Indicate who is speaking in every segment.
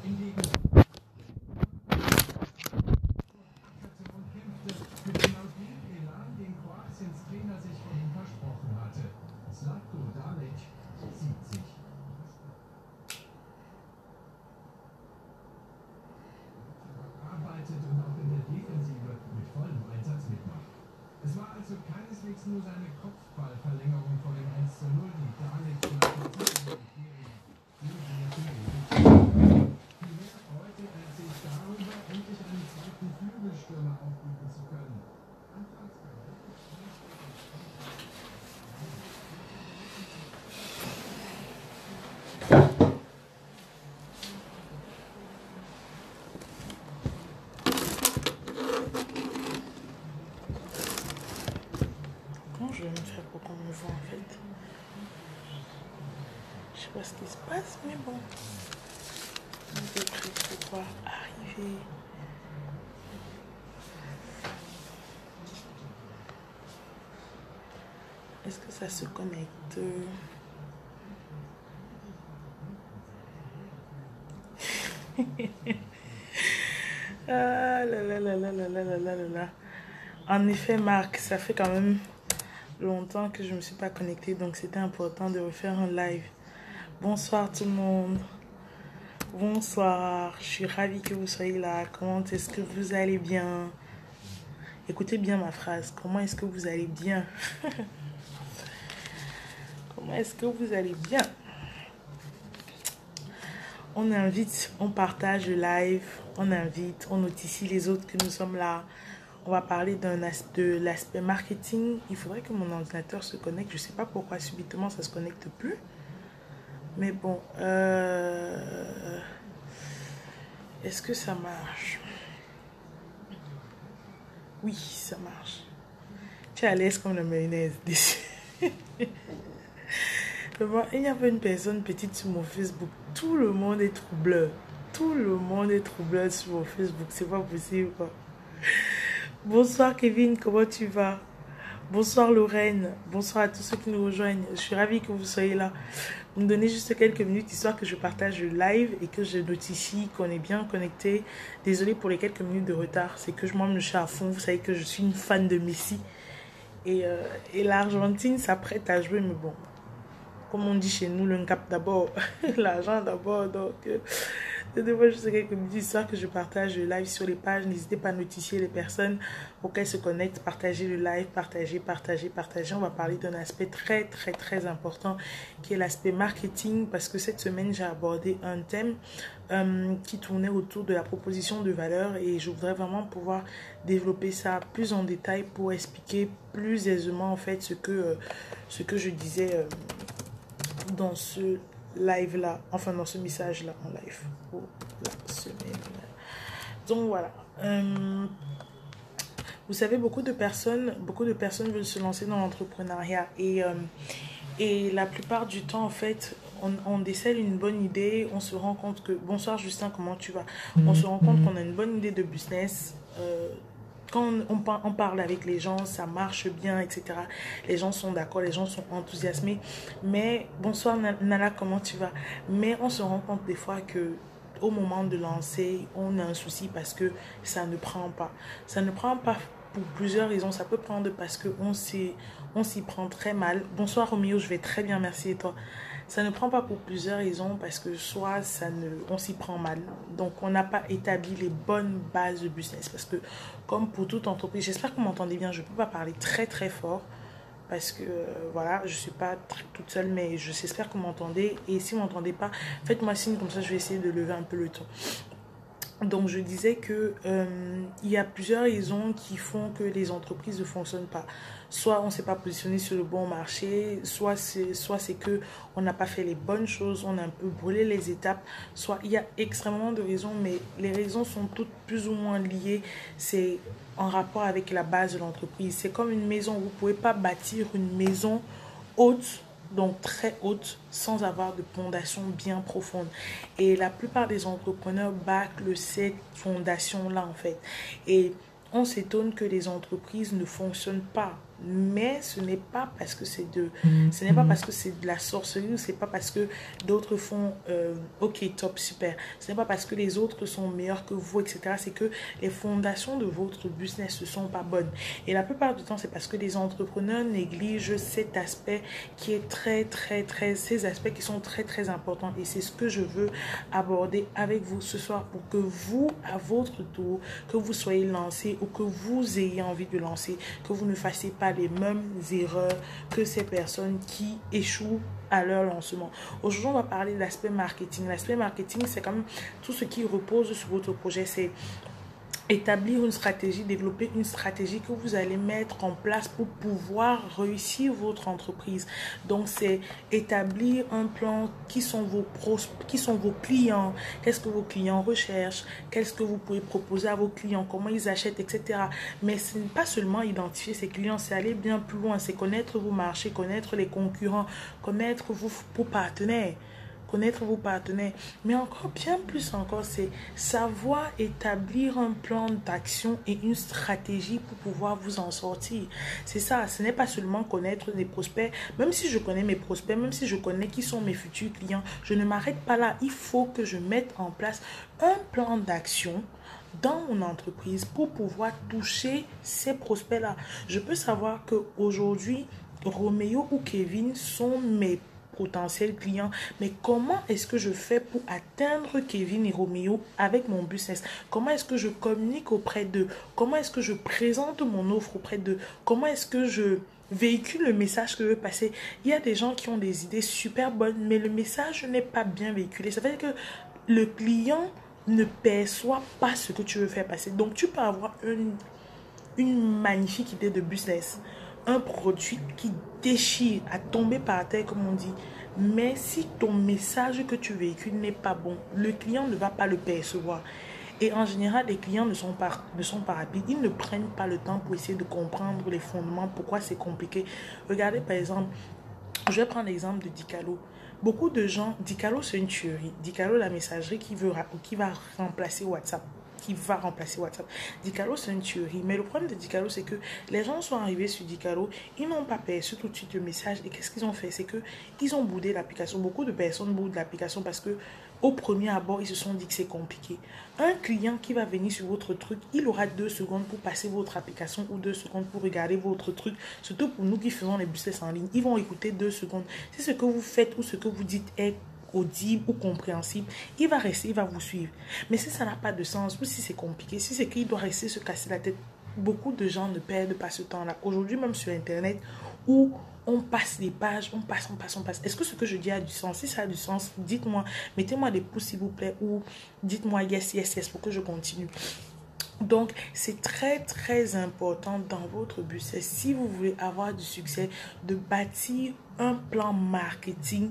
Speaker 1: Für genau den Elan, den Kroatiens Trainer sich vorhin versprochen hatte. Zlatko Dalic sieht sich. Arbeitet und auch in der Defensive mit vollem Einsatz mitmacht. Es war also keineswegs nur seine Kopfballverlängerung vor dem 1:0, die Dalic nach der Vielmehr freute er sich darüber, endlich einen zweiten Flügelstürmer aufbieten zu können.
Speaker 2: Comment je vais me faire pour qu'on me voit en fait? Je sais pas ce qui se passe, mais bon. Je vais pouvoir arriver. Est-ce que ça se connecte? Ah là là là là là là là là là. En effet, Marc, ça fait quand même longtemps que je ne me suis pas connectée, donc c'était important de refaire un live. Bonsoir tout le monde. Bonsoir, je suis ravie que vous soyez là. Comment est-ce que vous allez bien? Écoutez bien ma phrase. Comment est-ce que vous allez bien? Comment est-ce que vous allez bien? On invite, on partage le live, on invite, on notifie les autres que nous sommes là. On va parler de l'aspect marketing. Il faudrait que mon ordinateur se connecte. Je ne sais pas pourquoi subitement ça ne se connecte plus. Mais bon, est-ce que ça marche? Oui, ça marche. Tu es à l'aise comme la mayonnaise. Bon, il y avait une personne petite sur mon Facebook. Tout le monde est troubleur. Tout le monde est troubleur sur mon Facebook. C'est pas possible, quoi. Bonsoir Kevin, comment tu vas? Bonsoir Lorraine. Bonsoir à tous ceux qui nous rejoignent. Je suis ravie que vous soyez là. Vous me donnez juste quelques minutes histoire que je partage le live et que je notifie qu'on est bien connecté. Désolée pour les quelques minutes de retard. C'est que moi, je suis à fond. Vous savez que je suis une fan de Messi. Et l'Argentine s'apprête à jouer, mais bon. Comme on dit chez nous, le cap d'abord, l'argent d'abord. Donc, donnez-moi juste quelques minutes histoire que je partage le live sur les pages. N'hésitez pas à notifier les personnes pour qu'elles se connectent. Partagez le live, partagez. On va parler d'un aspect très, très, très important qui est l'aspect marketing. Parce que cette semaine, j'ai abordé un thème qui tournait autour de la proposition de valeur. Et je voudrais vraiment pouvoir développer ça plus en détail pour expliquer plus aisément en fait ce que je disais dans ce live là, enfin dans ce message là en live pour la semaine. Donc voilà, vous savez, beaucoup de personnes veulent se lancer dans l'entrepreneuriat et la plupart du temps en fait on décèle une bonne idée, on se rend compte que, bonsoir Justin, comment tu vas, on se rend compte qu'on a une bonne idée de business. Quand on parle avec les gens, ça marche bien, etc. Les gens sont d'accord, les gens sont enthousiasmés. Mais, bonsoir Nala, comment tu vas? Mais on se rend compte des fois que au moment de lancer, on a un souci parce que ça ne prend pas. Ça ne prend pas pour plusieurs raisons. Ça peut prendre parce qu'on s'y prend très mal. Bonsoir Roméo, je vais très bien, merci, et toi? Ça ne prend pas pour plusieurs raisons parce que soit on s'y prend mal. Donc, on n'a pas établi les bonnes bases de business. Parce que, comme pour toute entreprise, j'espère que vous m'entendez bien. Je ne peux pas parler très, très fort parce que, voilà, je ne suis pas toute seule, mais j'espère que vous m'entendez. Et si vous ne m'entendez pas, faites-moi signe, comme ça, je vais essayer de lever un peu le ton. Donc, je disais que il y a plusieurs raisons qui font que les entreprises ne fonctionnent pas. Soit on ne s'est pas positionné sur le bon marché, soit c'est que on n'a pas fait les bonnes choses, on a un peu brûlé les étapes. Soit il y a extrêmement de raisons, mais les raisons sont toutes plus ou moins liées. C'est en rapport avec la base de l'entreprise. C'est comme une maison. Vous ne pouvez pas bâtir une maison haute, donc très haute, sans avoir de fondation bien profonde. Et la plupart des entrepreneurs bâclent cette fondation-là, en fait. Et on s'étonne que les entreprises ne fonctionnent pas Mais ce n'est pas parce que c'est de la sorcellerie, ou c'est pas parce que d'autres font ok, top, super. Ce n'est pas parce que les autres sont meilleurs que vous, etc. C'est que les fondations de votre business ne sont pas bonnes. Et la plupart du temps, c'est parce que les entrepreneurs négligent cet aspect qui est ces aspects qui sont très importants. Et c'est ce que je veux aborder avec vous ce soir pour que vous, à votre tour, que vous soyez lancé ou que vous ayez envie de lancer, que vous ne fassiez pas les mêmes erreurs que ces personnes qui échouent à leur lancement. Aujourd'hui, on va parler de l'aspect marketing. L'aspect marketing, c'est quand même tout ce qui repose sur votre projet. C'est établir une stratégie, développer une stratégie que vous allez mettre en place pour pouvoir réussir votre entreprise. Donc, c'est établir un plan, qui sont vos clients, qu'est-ce que vos clients recherchent, qu'est-ce que vous pouvez proposer à vos clients, comment ils achètent, etc. Mais ce n'est pas seulement identifier ses clients, c'est aller bien plus loin, c'est connaître vos marchés, connaître les concurrents, connaître vos partenaires. Connaître vos partenaires, mais encore bien plus encore, c'est savoir établir un plan d'action et une stratégie pour pouvoir vous en sortir. C'est ça, ce n'est pas seulement connaître des prospects. Même si je connais mes prospects, même si je connais qui sont mes futurs clients, je ne m'arrête pas là. Il faut que je mette en place un plan d'action dans mon entreprise pour pouvoir toucher ces prospects-là. Je peux savoir qu'aujourd'hui, Roméo ou Kevin sont mes potentiels clients, mais comment est-ce que je fais pour atteindre Kevin et Roméo avec mon business? Comment est-ce que je communique auprès d'eux? Comment est-ce que je présente mon offre auprès d'eux? Comment est-ce que je véhicule le message que je veux passer? Il y a des gens qui ont des idées super bonnes, mais le message n'est pas bien véhiculé. Ça veut dire que le client ne perçoit pas ce que tu veux faire passer. Donc, tu peux avoir une magnifique idée de business, un produit qui déchire, à tomber par terre comme on dit, mais si ton message que tu véhicules n'est pas bon, le client ne va pas le percevoir. Et en général, les clients ne sont pas rapides, ils ne prennent pas le temps pour essayer de comprendre les fondements, pourquoi c'est compliqué. Regardez par exemple, je vais prendre l'exemple de Dicalo. Beaucoup de gens, Dicalo c'est une tuerie. Dicalo, la messagerie qui va remplacer WhatsApp. Dicalo, c'est une tuerie. Mais le problème de Dicalo, c'est que les gens sont arrivés sur Dicalo, ils n'ont pas perçu tout de suite le message. Et qu'est-ce qu'ils ont fait? C'est que ils ont boudé l'application. Beaucoup de personnes boudent l'application parce que au premier abord, ils se sont dit que c'est compliqué. Un client qui va venir sur votre truc, il aura 2 secondes pour passer votre application ou 2 secondes pour regarder votre truc. Surtout pour nous qui faisons les business en ligne, ils vont écouter 2 secondes. Si ce que vous faites ou ce que vous dites est audible ou compréhensible, il va rester, il va vous suivre. Mais si ça n'a pas de sens ou si c'est compliqué, si c'est qu'il doit rester se casser la tête, beaucoup de gens ne perdent pas ce temps-là. Aujourd'hui, même sur Internet, où on passe les pages, on passe. Est-ce que ce que je dis a du sens? Si ça a du sens, dites-moi, mettez-moi des pouces s'il vous plaît, ou dites-moi yes pour que je continue. Donc, c'est très important dans votre business, si vous voulez avoir du succès, de bâtir un plan marketing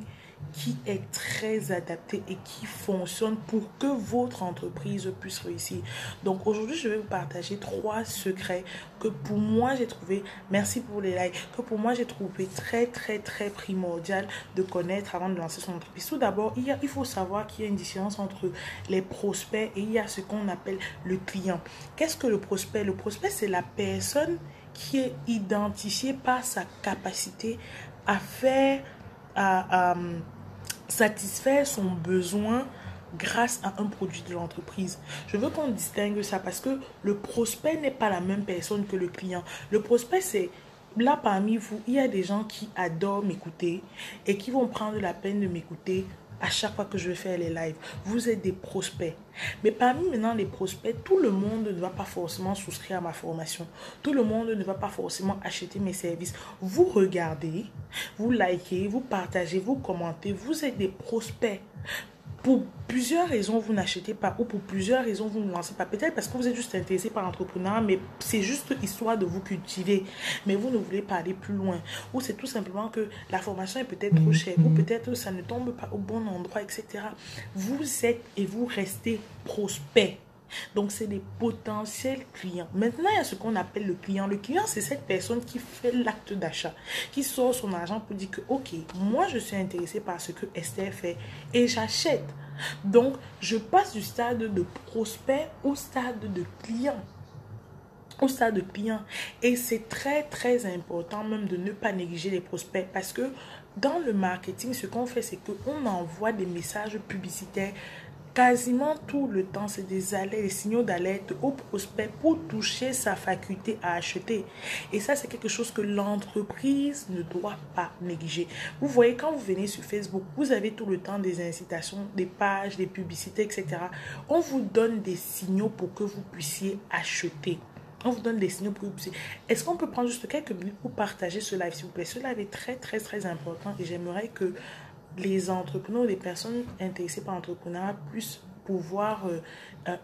Speaker 2: qui est très adapté et qui fonctionne pour que votre entreprise puisse réussir. Donc aujourd'hui, je vais vous partager 3 secrets que pour moi j'ai trouvé, merci pour les likes, que pour moi j'ai trouvé très primordial de connaître avant de lancer son entreprise. Tout d'abord, il faut savoir qu'il y a une différence entre les prospects et il y a ce qu'on appelle le client. Qu'est-ce que le prospect? Le prospect, c'est la personne qui est identifiée par sa capacité à faire, à satisfaire son besoin grâce à un produit de l'entreprise. Je veux qu'on distingue ça parce que le prospect n'est pas la même personne que le client. Le prospect, c'est là parmi vous, il y a des gens qui adorent m'écouter et qui vont prendre la peine de m'écouter à chaque fois que je vais faire les lives. Vous êtes des prospects. Mais parmi maintenant les prospects, tout le monde ne va pas forcément souscrire à ma formation. Tout le monde ne va pas forcément acheter mes services. Vous regardez, vous likez, vous partagez, vous commentez. Vous êtes des prospects. Pour plusieurs raisons, vous n'achetez pas, ou pour plusieurs raisons, vous ne lancez pas. Peut-être parce que vous êtes juste intéressé par l'entrepreneuriat, mais c'est juste histoire de vous cultiver. Mais vous ne voulez pas aller plus loin. Ou c'est tout simplement que la formation est peut-être trop chère, ou peut-être ça ne tombe pas au bon endroit, etc. Vous êtes et vous restez prospect. Donc, c'est des potentiels clients. Maintenant, il y a ce qu'on appelle le client. Le client, c'est cette personne qui fait l'acte d'achat, qui sort son argent pour dire que, ok, moi, je suis intéressé par ce que Esther fait et j'achète. Donc, je passe du stade de prospect au stade de client. au stade de client. Et c'est très, très important même de ne pas négliger les prospects parce que dans le marketing, ce qu'on fait, c'est qu'on envoie des messages publicitaires quasiment tout le temps. C'est des alertes, des signaux d'alerte au prospect pour toucher sa faculté à acheter. Et ça, c'est quelque chose que l'entreprise ne doit pas négliger. Vous voyez, quand vous venez sur Facebook, vous avez tout le temps des incitations, des pages, des publicités, etc. On vous donne des signaux pour que vous puissiez acheter. On vous donne des signaux pour vous. Est-ce qu'on peut prendre juste quelques minutes pour partager ce live, s'il vous plaît? Ce live est très, très, très important et j'aimerais que les entrepreneurs, les personnes intéressées par l'entrepreneuriat puissent pouvoir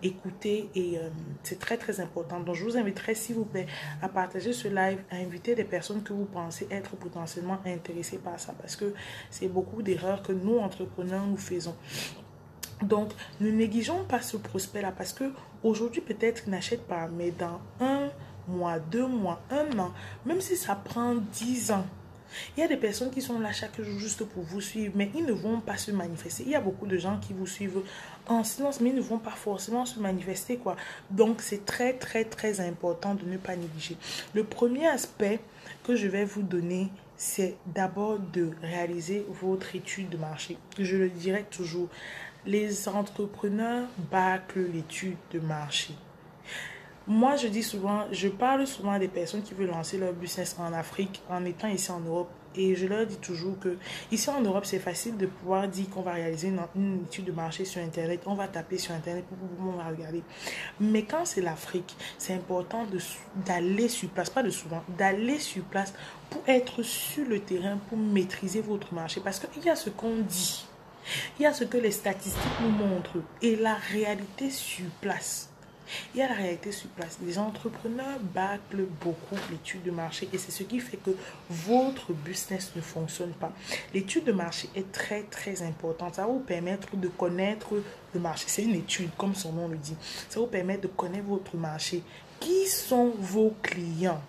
Speaker 2: écouter et c'est très, très important. Donc, je vous inviterai, s'il vous plaît, à partager ce live, à inviter des personnes que vous pensez être potentiellement intéressées par ça parce que c'est beaucoup d'erreurs que nous, entrepreneurs, nous faisons. Donc, ne négligeons pas ce prospect-là parce que aujourd'hui, peut-être qu'il n'achète pas, mais dans 1 mois, 2 mois, 1 an, même si ça prend 10 ans, il y a des personnes qui sont là chaque jour juste pour vous suivre, mais ils ne vont pas se manifester. Il y a beaucoup de gens qui vous suivent en silence, mais ils ne vont pas forcément se manifester, quoi. Donc, c'est très, très, très important de ne pas négliger. Le premier aspect que je vais vous donner, c'est d'abord de réaliser votre étude de marché. Je le dirai toujours. Les entrepreneurs bâclent l'étude de marché. Moi, je parle souvent à des personnes qui veulent lancer leur business en Afrique en étant ici en Europe. Et je leur dis toujours que ici en Europe, c'est facile de pouvoir dire qu'on va réaliser une étude de marché sur Internet. On va taper sur Internet, on va regarder. Mais quand c'est l'Afrique, c'est important d'aller sur place, pas de souvent, d'aller sur place pour être sur le terrain, pour maîtriser votre marché. Parce qu'il y a ce qu'on dit. Il y a ce que les statistiques nous montrent et la réalité sur place. Il y a la réalité sur place. Les entrepreneurs bâclent beaucoup l'étude de marché et c'est ce qui fait que votre business ne fonctionne pas. L'étude de marché est très très importante. Ça va vous permettre de connaître le marché. C'est une étude, comme son nom le dit. Ça va vous permettre de connaître votre marché. Qui sont vos clients?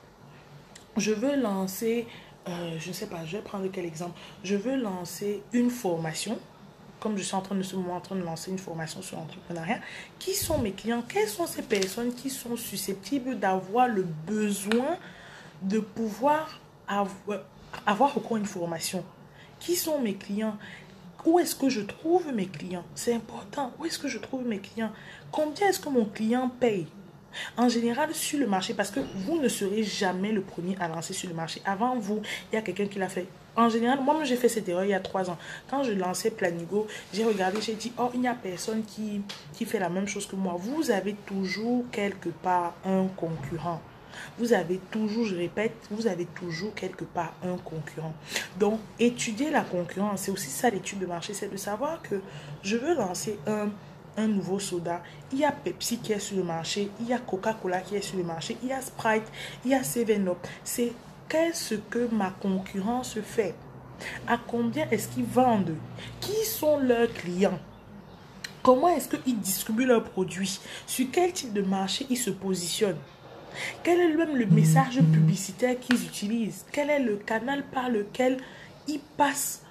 Speaker 2: Je veux lancer, je ne sais pas, je vais prendre quel exemple. Je veux lancer une formation. Comme je suis en train de lancer une formation sur l'entrepreneuriat, qui sont mes clients? Quelles sont ces personnes qui sont susceptibles d'avoir le besoin de pouvoir avoir recours à une formation? Qui sont mes clients? Où est-ce que je trouve mes clients? C'est important. Où est-ce que je trouve mes clients? Combien est-ce que mon client paye? En général, sur le marché, parce que vous ne serez jamais le premier à lancer sur le marché. Avant vous, il y a quelqu'un qui l'a fait. En général, moi-même, j'ai fait cette erreur il y a 3 ans. Quand je lançais Planigo, j'ai regardé, j'ai dit, oh, il n'y a personne qui fait la même chose que moi. Vous avez toujours quelque part un concurrent. Vous avez toujours, je répète, vous avez toujours quelque part un concurrent. Donc, étudier la concurrence, c'est aussi ça l'étude de marché, c'est de savoir que je veux lancer un nouveau soda. Il y a Pepsi qui est sur le marché, il y a Coca-Cola qui est sur le marché, il y a Sprite, il y a 7-Up. C'est qu'est-ce que ma concurrence fait? À combien est-ce qu'ils vendent? Qui sont leurs clients? Comment est-ce qu'ils distribuent leurs produits? Sur quel type de marché ils se positionnent? Quel est même le message publicitaire qu'ils utilisent? Quel est le canal par lequel ils passent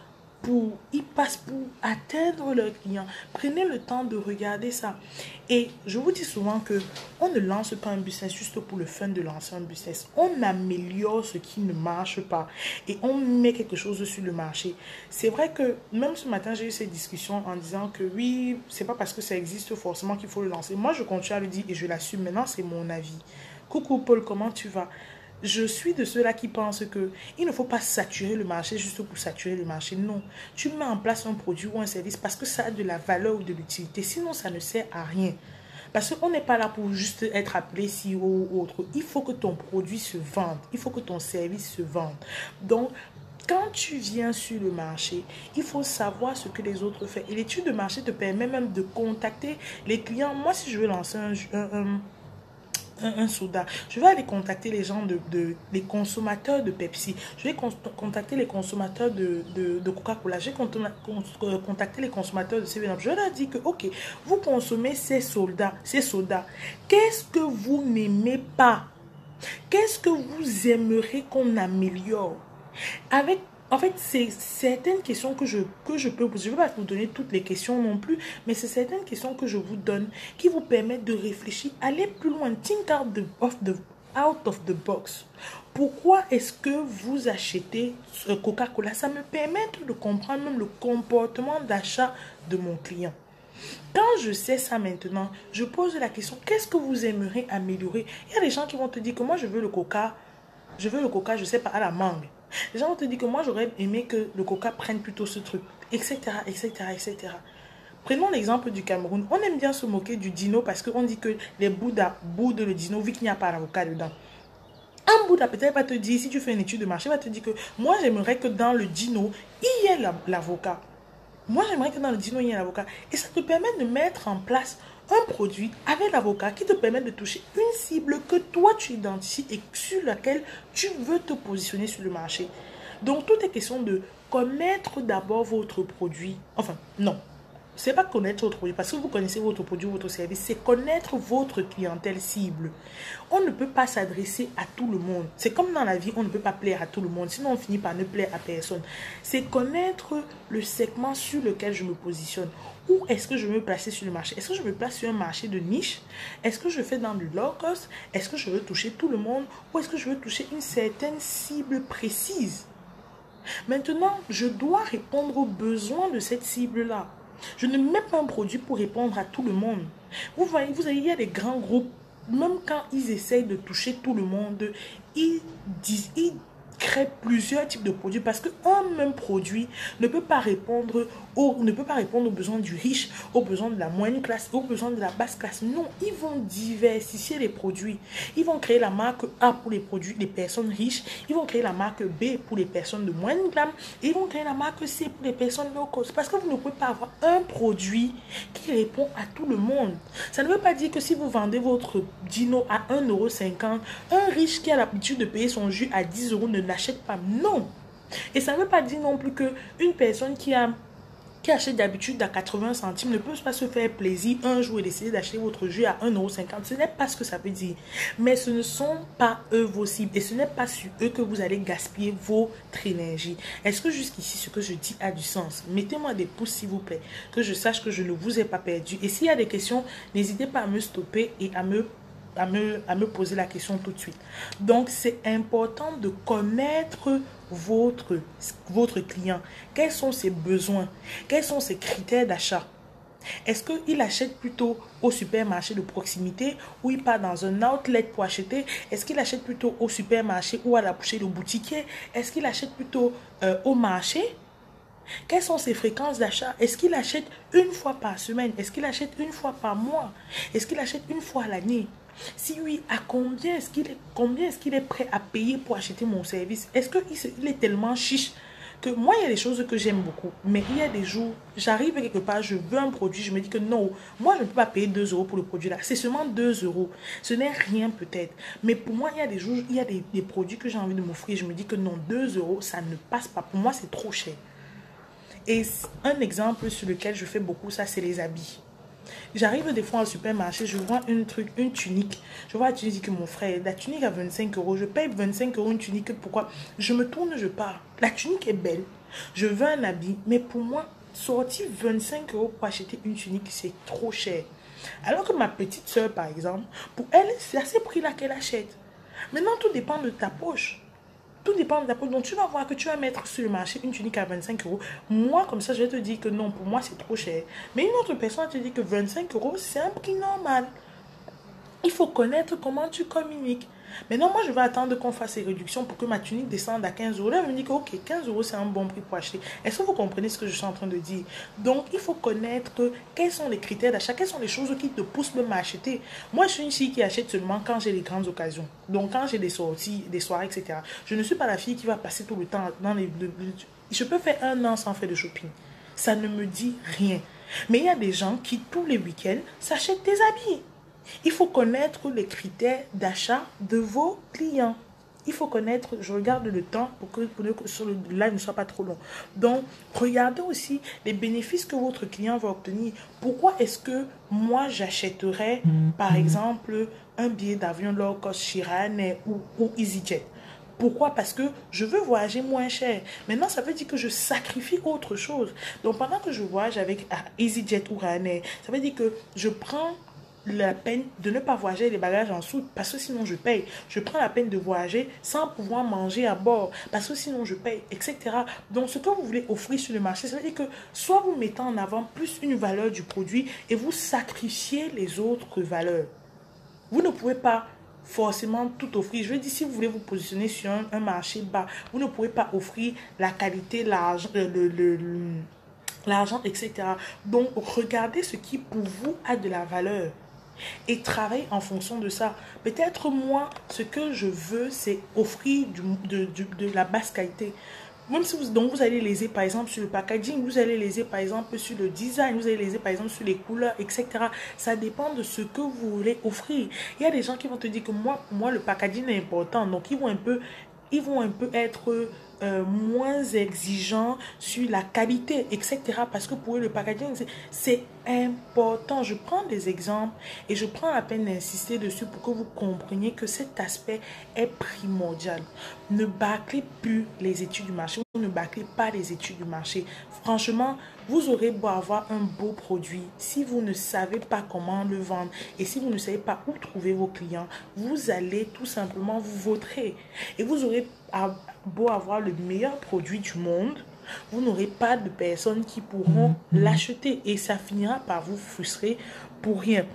Speaker 2: pour atteindre leurs clients? Prenez le temps de regarder ça. Et je vous dis souvent que on ne lance pas un business juste pour le fun de lancer un business. On améliore ce qui ne marche pas et on met quelque chose sur le marché. C'est vrai que même ce matin, j'ai eu cette discussion en disant que oui, c'est pas parce que ça existe forcément qu'il faut le lancer. Moi, je continue à le dire et je l'assume. Maintenant, c'est mon avis. Coucou Paul, comment tu vas? Je suis de ceux-là qui pensent qu'il ne faut pas saturer le marché juste pour saturer le marché. Non, tu mets en place un produit ou un service parce que ça a de la valeur ou de l'utilité. Sinon, ça ne sert à rien. Parce qu'on n'est pas là pour juste être appelé CEO ou autre. Il faut que ton produit se vende. Il faut que ton service se vende. Donc, quand tu viens sur le marché, il faut savoir ce que les autres font. Et l'étude de marché te permet même de contacter les clients. Moi, si je veux lancer un soda, je vais aller contacter les gens les consommateurs de Pepsi, je vais contacter les consommateurs de Coca-Cola, je vais contacter les consommateurs de 7-Up. Je leur dis que ok, vous consommez ces sodas, qu'est-ce que vous n'aimez pas? Qu'est-ce que vous aimeriez qu'on améliore? En fait, c'est certaines questions que je peux poser. Je ne vais pas vous donner toutes les questions non plus, mais c'est certaines questions que je vous donne qui vous permettent de réfléchir, aller plus loin. Think out of the box. Pourquoi est-ce que vous achetez Coca-Cola? Ça me permet de comprendre même le comportement d'achat de mon client. Quand je sais ça maintenant, je pose la question, qu'est-ce que vous aimeriez améliorer? Il y a des gens qui vont te dire que moi, je veux le coca, je sais pas, à la mangue. Les gens vont te dire que moi, j'aurais aimé que le coca prenne plutôt ce truc, etc., etc., etc. Prenons l'exemple du Cameroun. On aime bien se moquer du dino parce qu'on dit que les Bouddha boudent le dino vu qu'il n'y a pas d'avocat dedans. Un Bouddha peut-être va te dire, si tu fais une étude de marché, va te dire que moi, j'aimerais que dans le dino, il y ait l'avocat. Moi, j'aimerais que dans le dino, il y ait l'avocat. Et ça te permet de mettre en place un produit avec l'avocat qui te permet de toucher une cible que toi, tu identifies et sur laquelle tu veux te positionner sur le marché. Donc, tout est question de connaître d'abord votre produit. Enfin, non. C'est pas connaître votre produit, parce que vous connaissez votre produit ou votre service, c'est connaître votre clientèle cible. On ne peut pas s'adresser à tout le monde. C'est comme dans la vie, on ne peut pas plaire à tout le monde, sinon on finit par ne plaire à personne. C'est connaître le segment sur lequel je me positionne. Où est-ce que je veux me placer sur le marché? Est-ce que je me place sur un marché de niche? Est-ce que je fais dans du low cost? Est-ce que je veux toucher tout le monde? Ou est-ce que je veux toucher une certaine cible précise? Maintenant, je dois répondre aux besoins de cette cible-là. Je ne mets pas un produit pour répondre à tout le monde. Vous voyez, il y a des grands groupes, même quand ils essayent de toucher tout le monde, ils créent plusieurs types de produits parce qu'un même produit ne peut pas répondre aux besoins du riche, aux besoins de la moyenne classe, aux besoins de la basse classe. Non, ils vont diversifier les produits. Ils vont créer la marque A pour les produits, les personnes riches. Ils vont créer la marque B pour les personnes de moyenne gamme. Et ils vont créer la marque C pour les personnes low cost. Parce que vous ne pouvez pas avoir un produit qui répond à tout le monde. Ça ne veut pas dire que si vous vendez votre dino à 1,50 €, un riche qui a l'habitude de payer son jus à 10 € ne l'achète pas. Non. Et ça ne veut pas dire non plus qu'une personne qui achète d'habitude à 80 centimes ne peut pas se faire plaisir un jour et décider d'acheter votre jus à 1,50 €. Ce n'est pas ce que ça veut dire. Mais ce ne sont pas eux vos cibles. Et ce n'est pas sur eux que vous allez gaspiller votre énergie. Est-ce que jusqu'ici, ce que je dis a du sens? Mettez-moi des pouces, s'il vous plaît, que je sache que je ne vous ai pas perdu. Et s'il y a des questions, n'hésitez pas à me stopper et à me poser la question tout de suite. Donc, c'est important de connaître votre client. Quels sont ses besoins? Quels sont ses critères d'achat? Est-ce qu'il achète plutôt au supermarché de proximité ou il part dans un outlet pour acheter? Est-ce qu'il achète plutôt au supermarché ou à la boucherie de boutiquier? Est-ce qu'il achète plutôt au marché? Quelles sont ses fréquences d'achat? Est-ce qu'il achète une fois par semaine? Est-ce qu'il achète une fois par mois? Est-ce qu'il achète une fois à l'année? Si oui, à combien est-ce qu'il est prêt à payer pour acheter mon service? Est-ce qu'il est tellement chiche que moi, il y a des choses que j'aime beaucoup. Mais il y a des jours, j'arrive quelque part, je veux un produit, je me dis que non, moi, je ne peux pas payer 2 € pour le produit là. C'est seulement 2 €. Ce n'est rien peut-être. Mais pour moi, il y a des jours, il y a des produits que j'ai envie de m'offrir. Je me dis que non, 2 €, ça ne passe pas. Pour moi, c'est trop cher. Et un exemple sur lequel je fais beaucoup ça, c'est les habits. J'arrive des fois au supermarché, je vois une tunique. Je vois la tunique que mon frère, la tunique à 25 €. Je paye 25 € une tunique. Pourquoi? Je me tourne, je pars. La tunique est belle. Je veux un habit. Mais pour moi, sortir 25 € pour acheter une tunique, c'est trop cher. Alors que ma petite soeur, par exemple, pour elle, c'est à ces prix-là qu'elle achète. Maintenant, tout dépend de ta poche. Tout dépend de ta poche. Donc, tu vas voir que tu vas mettre sur le marché une tunique à 25 €. Moi, comme ça, je vais te dire que non, pour moi, c'est trop cher. Mais une autre personne te dit que 25 €, c'est un prix normal. Il faut connaître comment tu communiques. Maintenant, moi, je vais attendre qu'on fasse ces réductions pour que ma tunique descende à 15 €. Là, elle me dit que, ok, 15 € c'est un bon prix pour acheter. Est-ce que vous comprenez ce que je suis en train de dire? Donc, il faut connaître quels sont les critères d'achat, quelles sont les choses qui te poussent même à acheter. Moi, je suis une fille qui achète seulement quand j'ai les grandes occasions. Donc, quand j'ai des sorties, des soirées, etc. Je ne suis pas la fille qui va passer tout le temps dans je peux faire 1 an sans faire de shopping. Ça ne me dit rien. Mais il y a des gens qui, tous les week-ends, s'achètent des habits. Il faut connaître les critères d'achat de vos clients. Il faut connaître, je regarde le temps pour que le live ne soit pas trop long. Donc, regardez aussi les bénéfices que votre client va obtenir. Pourquoi est-ce que moi, j'achèterais, par exemple, un billet d'avion low cost chez Ryanair ou EasyJet? Pourquoi? Parce que je veux voyager moins cher. Maintenant, ça veut dire que je sacrifie autre chose. Donc, pendant que je voyage avec EasyJet ou Ryanair, ça veut dire que je prends la peine de ne pas voyager les bagages en soute parce que sinon je paye. Je prends la peine de voyager sans pouvoir manger à bord parce que sinon je paye, etc. Donc ce que vous voulez offrir sur le marché, ça veut dire que soit vous mettez en avant plus une valeur du produit et vous sacrifiez les autres valeurs. Vous ne pouvez pas forcément tout offrir. Je veux dire, si vous voulez vous positionner sur un marché bas, vous ne pouvez pas offrir la qualité, l'argent, l'argent, etc. Donc, regardez ce qui pour vous a de la valeur et travaillez en fonction de ça. Peut-être moi, ce que je veux, c'est offrir de la basse qualité. Même si vous allez léser par exemple sur le packaging, vous allez léser par exemple sur le design, vous allez léser par exemple sur les couleurs, etc. Ça dépend de ce que vous voulez offrir. Il y a des gens qui vont te dire que pour moi le packaging est important. Donc ils vont un peu être moins exigeants sur la qualité, etc. Parce que pour eux, le packaging, c'est important. Je prends des exemples et je prends la peine d'insister dessus pour que vous compreniez que cet aspect est primordial. Ne bâclez plus les études du marché. Vous ne bâclez pas les études du marché. Franchement, vous aurez beau avoir un beau produit. Si vous ne savez pas comment le vendre et si vous ne savez pas où trouver vos clients, vous allez tout simplement vous vautrer. Et vous aurez beau avoir le meilleur produit du monde, vous n'aurez pas de personnes qui pourront l'acheter et ça finira par vous frustrer pour rien.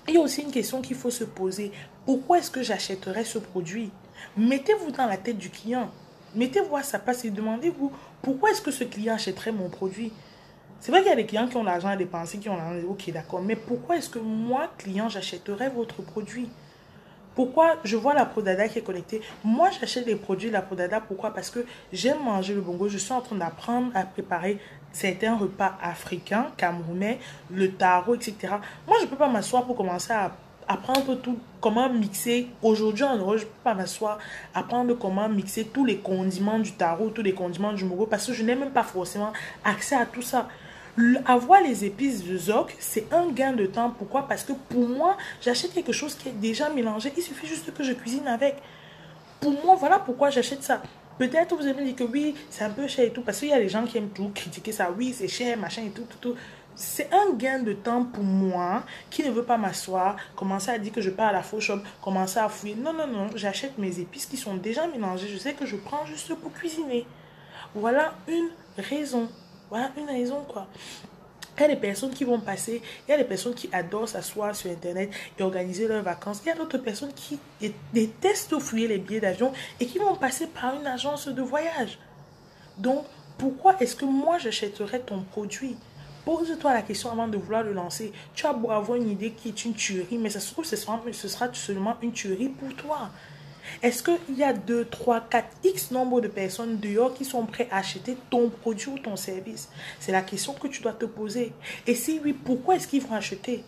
Speaker 2: Il y a aussi une question qu'il faut se poser. Pourquoi est-ce que j'achèterais ce produit? Mettez-vous dans la tête du client. Mettez-vous à sa place et demandez-vous pourquoi est-ce que ce client achèterait mon produit? C'est vrai qu'il y a des clients qui ont l'argent à dépenser, qui ont l'argent, ok d'accord, mais pourquoi est-ce que moi, client, j'achèterais votre produit? Pourquoi je vois la Prodada qui est connectée? Moi, j'achète les produits de la Prodada. Pourquoi? Parce que j'aime manger le bongo. Je suis en train d'apprendre à préparer certains repas africains, camerounais, le taro, etc. Moi, je ne peux pas m'asseoir pour commencer à apprendre tout, comment mixer. Aujourd'hui, en Europe, je ne peux pas m'asseoir, apprendre comment mixer tous les condiments du taro, tous les condiments du mogo, parce que je n'ai même pas forcément accès à tout ça. Avoir les épices de Zoc, c'est un gain de temps. Pourquoi? Parce que pour moi, j'achète quelque chose qui est déjà mélangé. Il suffit juste que je cuisine avec. Pour moi, voilà pourquoi j'achète ça. Peut-être vous allez me dire que oui, c'est un peu cher et tout. Parce qu'il y a des gens qui aiment tout critiquer ça. Oui, c'est cher, machin et tout, tout, tout. C'est un gain de temps pour moi qui ne veut pas m'asseoir, commencer à dire que je pars à la faux shop, commencer à fouiller. Non, non, non. J'achète mes épices qui sont déjà mélangées. Je sais que je prends juste pour cuisiner. Voilà une raison. Voilà une raison quoi. Il y a des personnes qui vont passer, il y a des personnes qui adorent s'asseoir sur internet et organiser leurs vacances. Il y a d'autres personnes qui détestent fouiller les billets d'avion et qui vont passer par une agence de voyage. Donc, pourquoi est-ce que moi j'achèterais ton produit? Pose-toi la question avant de vouloir le lancer. Tu as beau avoir une idée qui est une tuerie, mais ça se trouve ce sera seulement une tuerie pour toi. Est-ce qu'il y a 2, 3, 4, X nombre de personnes dehors qui sont prêtes à acheter ton produit ou ton service? C'est la question que tu dois te poser. Et si oui, pourquoi est-ce qu'ils vont acheter?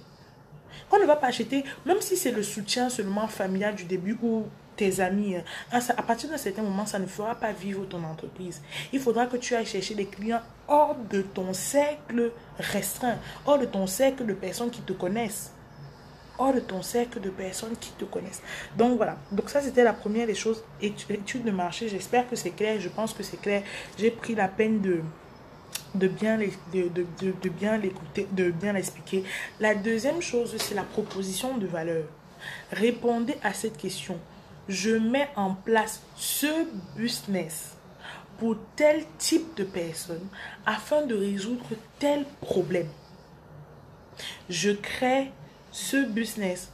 Speaker 2: On ne va pas acheter, même si c'est le soutien seulement familial du début ou tes amis. À partir d'un certain moment, ça ne fera pas vivre ton entreprise. Il faudra que tu ailles chercher des clients hors de ton cercle restreint, hors de ton cercle de personnes qui te connaissent. Hors de ton cercle de personnes qui te connaissent. Donc voilà, donc ça c'était la première des choses, étude de marché. J'espère que c'est clair, je pense que c'est clair. J'ai pris la peine de bien l'écouter, de bien l'expliquer. La deuxième chose, c'est la proposition de valeur. Répondez à cette question. Je mets en place ce business pour tel type de personne afin de résoudre tel problème. Je crée ce business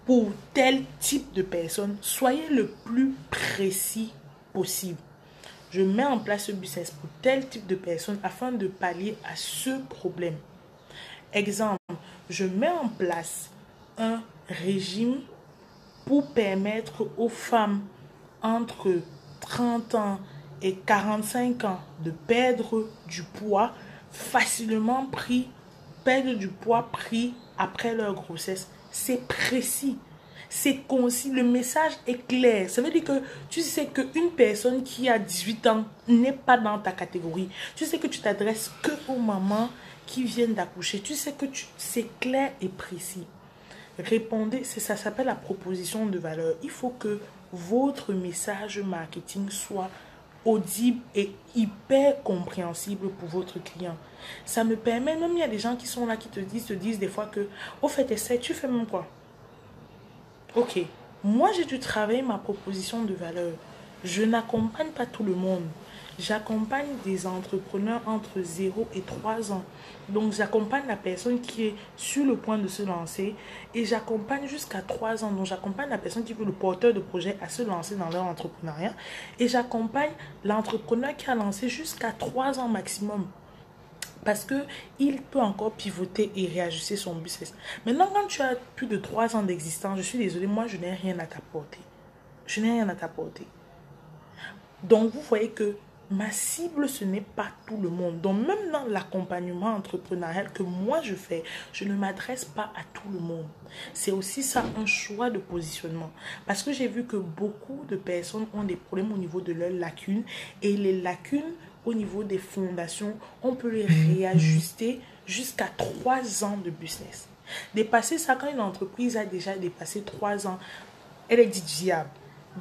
Speaker 2: pour tel type de personne. Soyez le plus précis possible. Je mets en place ce business pour tel type de personne afin de pallier à ce problème. Exemple, je mets en place un régime pour permettre aux femmes entre 30 ans et 45 ans de perdre du poids facilement pris, perdre du poids pris après leur grossesse. C'est précis, c'est concis, le message est clair. Ça veut dire que tu sais qu'une personne qui a 18 ans n'est pas dans ta catégorie. Tu sais que tu t'adresses que aux mamans qui viennent d'accoucher. Tu sais que c'est clair et précis. Répondez, ça s'appelle la proposition de valeur. Il faut que votre message marketing soit audible et hyper compréhensible pour votre client. Ça me permet, même il y a des gens qui sont là, qui te disent des fois que, au fait, essaie, tu fais même quoi? Ok, moi j'ai dû travailler ma proposition de valeur. Je n'accompagne pas tout le monde. J'accompagne des entrepreneurs entre 0 et 3 ans. Donc j'accompagne la personne qui est sur le point de se lancer et j'accompagne jusqu'à 3 ans. Donc j'accompagne la personne qui veut le porteur de projet à se lancer dans leur entrepreneuriat et j'accompagne l'entrepreneur qui a lancé jusqu'à 3 ans maximum. Parce qu'il peut encore pivoter et réajuster son business. Maintenant, quand tu as plus de 3 ans d'existence, je suis désolée, moi, je n'ai rien à t'apporter. Je n'ai rien à t'apporter. Donc, vous voyez que ma cible, ce n'est pas tout le monde. Donc, même dans l'accompagnement entrepreneurial que moi, je fais, je ne m'adresse pas à tout le monde. C'est aussi ça, un choix de positionnement. Parce que j'ai vu que beaucoup de personnes ont des problèmes au niveau de leurs lacunes. Et les lacunes au niveau des fondations, on peut les réajuster jusqu'à 3 ans de business. Dépasser ça, quand une entreprise a déjà dépassé 3 ans, elle est dite viable.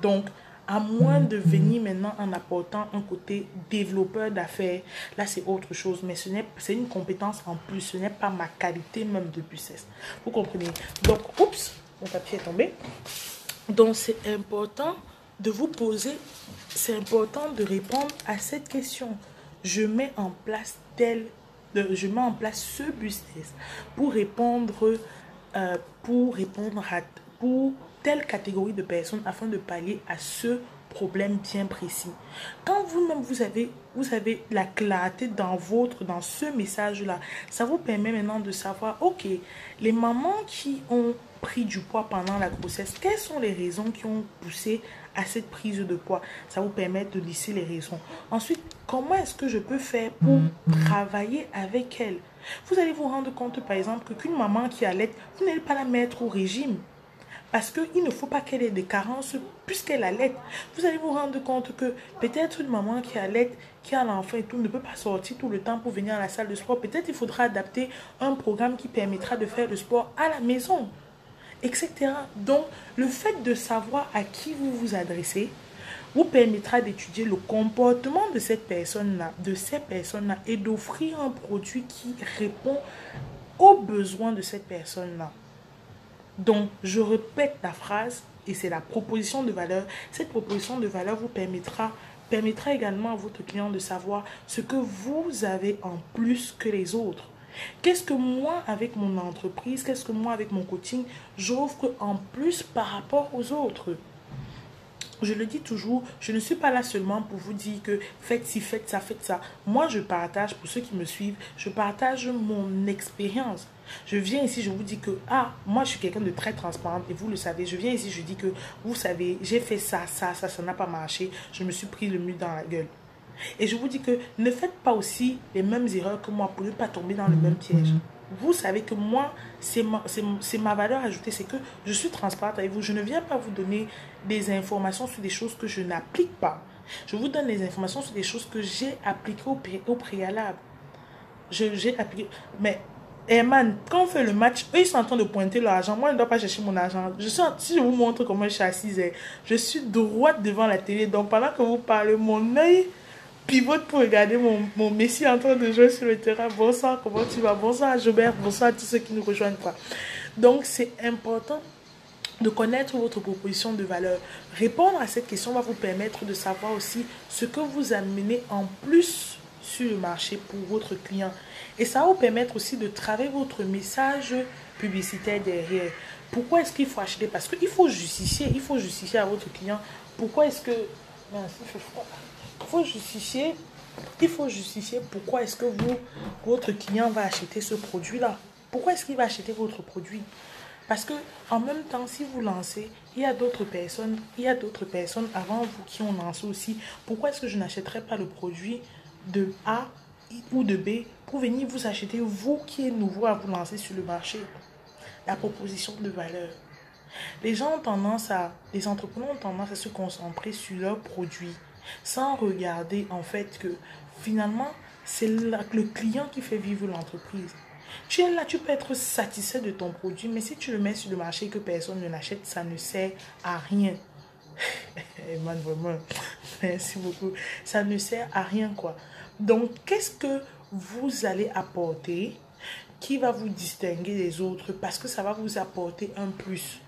Speaker 2: Donc, à moins de venir maintenant en apportant un côté développeur d'affaires, là c'est autre chose, mais c'est une compétence en plus, ce n'est pas ma qualité même de business. Vous comprenez? Donc, oups, mon papier est tombé. Donc, c'est important de vous poser, c'est important de répondre à cette question. Je mets en place ce business pour répondre pour telle catégorie de personnes afin de pallier à ce problème bien précis. Quand vous-même vous avez la clarté dans ce message-là, ça vous permet maintenant de savoir, ok, les mamans qui ont pris du poids pendant la grossesse, quelles sont les raisons qui ont poussé à cette prise de poids? Ça vous permet de lister les raisons. Ensuite, comment est-ce que je peux faire pour travailler avec elle? Vous allez vous rendre compte, par exemple, qu'une maman qui allait, vous n'allez pas la mettre au régime. Parce qu'il ne faut pas qu'elle ait des carences puisqu'elle allait. Vous allez vous rendre compte que peut-être une maman qui allait, qui a l'enfant et tout, ne peut pas sortir tout le temps pour venir à la salle de sport. Peut-être il faudra adapter un programme qui permettra de faire le sport à la maison, etc. Donc, le fait de savoir à qui vous vous adressez vous permettra d'étudier le comportement de cette personne-là, de ces personnes-là, et d'offrir un produit qui répond aux besoins de cette personne-là. Donc, je répète la phrase et c'est la proposition de valeur. Cette proposition de valeur vous permettra également à votre client de savoir ce que vous avez en plus que les autres. Qu'est-ce que moi, avec mon entreprise, qu'est-ce que moi, avec mon coaching, j'offre en plus par rapport aux autres? Je le dis toujours, je ne suis pas là seulement pour vous dire que faites ci, faites ça, faites ça. Moi, je partage, pour ceux qui me suivent, je partage mon expérience. Je viens ici, je vous dis que, moi, je suis quelqu'un de très transparent et vous le savez. Je viens ici, je dis que, vous savez, j'ai fait ça n'a pas marché. Je me suis pris le mur dans la gueule. Et je vous dis que ne faites pas aussi les mêmes erreurs que moi pour ne pas tomber dans le même piège. Vous savez que moi, c'est ma valeur ajoutée, c'est que je suis transparente avec vous. Je ne viens pas vous donner des informations sur des choses que je n'applique pas. Je vous donne des informations sur des choses que j'ai appliquées au préalable. J'ai appliqué. Mais, man, quand on fait le match, eux, ils sont en train de pointer l'argent. Moi, je ne dois pas chercher mon argent. Si je vous montre comment je suis assise, je suis droite devant la télé. Donc, pendant que vous parlez, mon œil pivote pour regarder mon Messi en train de jouer sur le terrain. Bonsoir, comment tu vas? Bonsoir Jobert, bonsoir à tous ceux qui nous rejoignent. Donc, c'est important de connaître votre proposition de valeur. Répondre à cette question va vous permettre de savoir aussi ce que vous amenez en plus sur le marché pour votre client. Et ça va vous permettre aussi de travailler votre message publicitaire derrière. Pourquoi est-ce qu'il faut acheter? Parce qu'il faut justifier à votre client pourquoi est-ce que... Il faut justifier pourquoi est-ce que votre client va acheter ce produit-là. Pourquoi est-ce qu'il va acheter votre produit? Parce que en même temps, si vous lancez, il y a d'autres personnes avant vous qui ont lancé aussi. Pourquoi est-ce que je n'achèterais pas le produit de A ou de B pour venir vous acheter, vous qui êtes nouveau à vous lancer sur le marché? La proposition de valeur. Les entrepreneurs ont tendance à se concentrer sur leurs produits sans regarder en fait que finalement c'est le client qui fait vivre l'entreprise. Tu es là, tu peux être satisfait de ton produit, mais si tu le mets sur le marché et que personne ne l'achète, ça ne sert à rien. Man, vraiment, merci beaucoup. Ça ne sert à rien, quoi. Donc, qu'est-ce que vous allez apporter qui va vous distinguer des autres parce que ça va vous apporter un plus?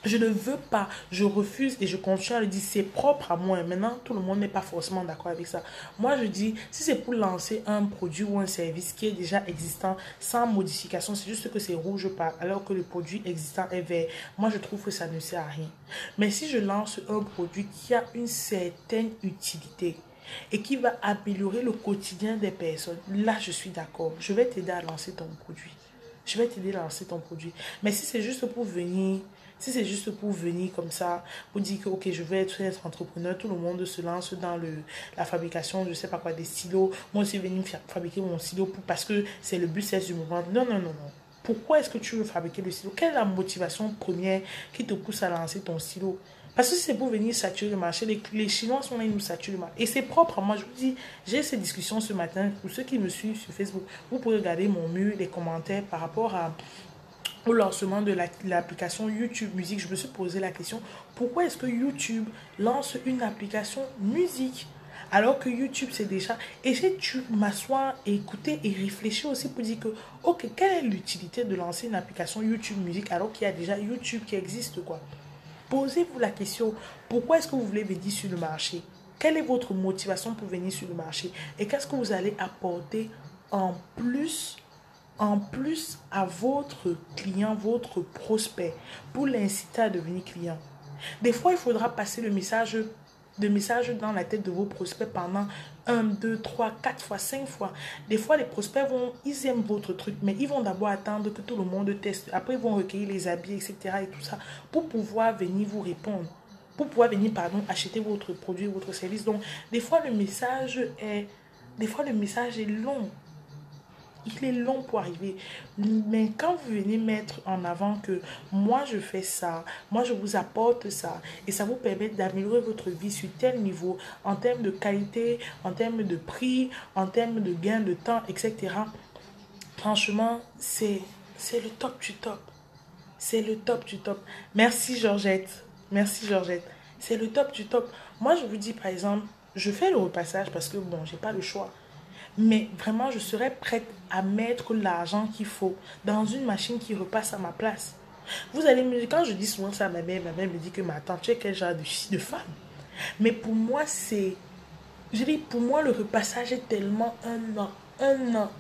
Speaker 2: Je ne veux pas, je refuse et je continue à le dire, c'est propre à moi. Maintenant, tout le monde n'est pas forcément d'accord avec ça. Moi, je dis, si c'est pour lancer un produit ou un service qui est déjà existant, sans modification, c'est juste que c'est rouge alors que le produit existant est vert. Moi, je trouve que ça ne sert à rien. Mais si je lance un produit qui a une certaine utilité et qui va améliorer le quotidien des personnes, là, je suis d'accord. Je vais t'aider à lancer ton produit. Je vais t'aider à lancer ton produit. Mais si c'est juste pour venir... Si c'est juste pour venir comme ça, pour dire que ok, je vais être entrepreneur, tout le monde se lance dans la fabrication, je sais pas quoi, des stylos. Moi aussi, venir fabriquer mon stylo parce que c'est le but, c'est du mouvement. Non, non, non, non. Pourquoi est-ce que tu veux fabriquer le stylo? Quelle est la motivation première qui te pousse à lancer ton stylo? Parce que si c'est pour venir saturer le marché, les Chinois sont là, ils nous saturent le marché. Et c'est propre à moi. Je vous dis, j'ai cette discussion ce matin. Pour ceux qui me suivent sur Facebook, vous pouvez regarder mon mur, les commentaires par rapport au lancement de l'application YouTube Musique. Je me suis posé la question, pourquoi est-ce que YouTube lance une application musique alors que YouTube c'est déjà... Et j'ai dû m'asseoir et écouter et réfléchir aussi pour dire que, ok, quelle est l'utilité de lancer une application YouTube Musique alors qu'il y a déjà YouTube qui existe, quoi. Posez-vous la question, pourquoi est-ce que vous voulez venir sur le marché? Quelle est votre motivation pour venir sur le marché? Et qu'est-ce que vous allez apporter en plus à votre client, votre prospect, pour l'inciter à devenir client? Des fois, il faudra passer le message dans la tête de vos prospects pendant 1, 2, 3, 4 fois, 5 fois. Des fois, les prospects ils aiment votre truc, mais ils vont d'abord attendre que tout le monde teste. Après, ils vont recueillir les habits, etc. et tout ça, pour pouvoir venir vous répondre. Pour pouvoir venir, acheter votre produit, votre service. Donc, des fois, le message est long. Il est long pour arriver. Mais quand vous venez mettre en avant que moi je fais ça, moi je vous apporte ça, et ça vous permet d'améliorer votre vie sur tel niveau, en termes de qualité, en termes de prix, en termes de gain de temps, etc. Franchement, c'est le top du top. C'est le top du top. Merci Georgette. Merci Georgette. C'est le top du top. Moi je vous dis par exemple, je fais le repassage parce que bon, j'ai pas le choix. Mais vraiment, je serais prête à mettre l'argent qu'il faut dans une machine qui repasse à ma place. Vous allez me dire, quand je dis souvent ça à ma mère me dit que, mais attends, tu es quel genre de femme? Mais pour moi, pour moi, le repassage est tellement un an.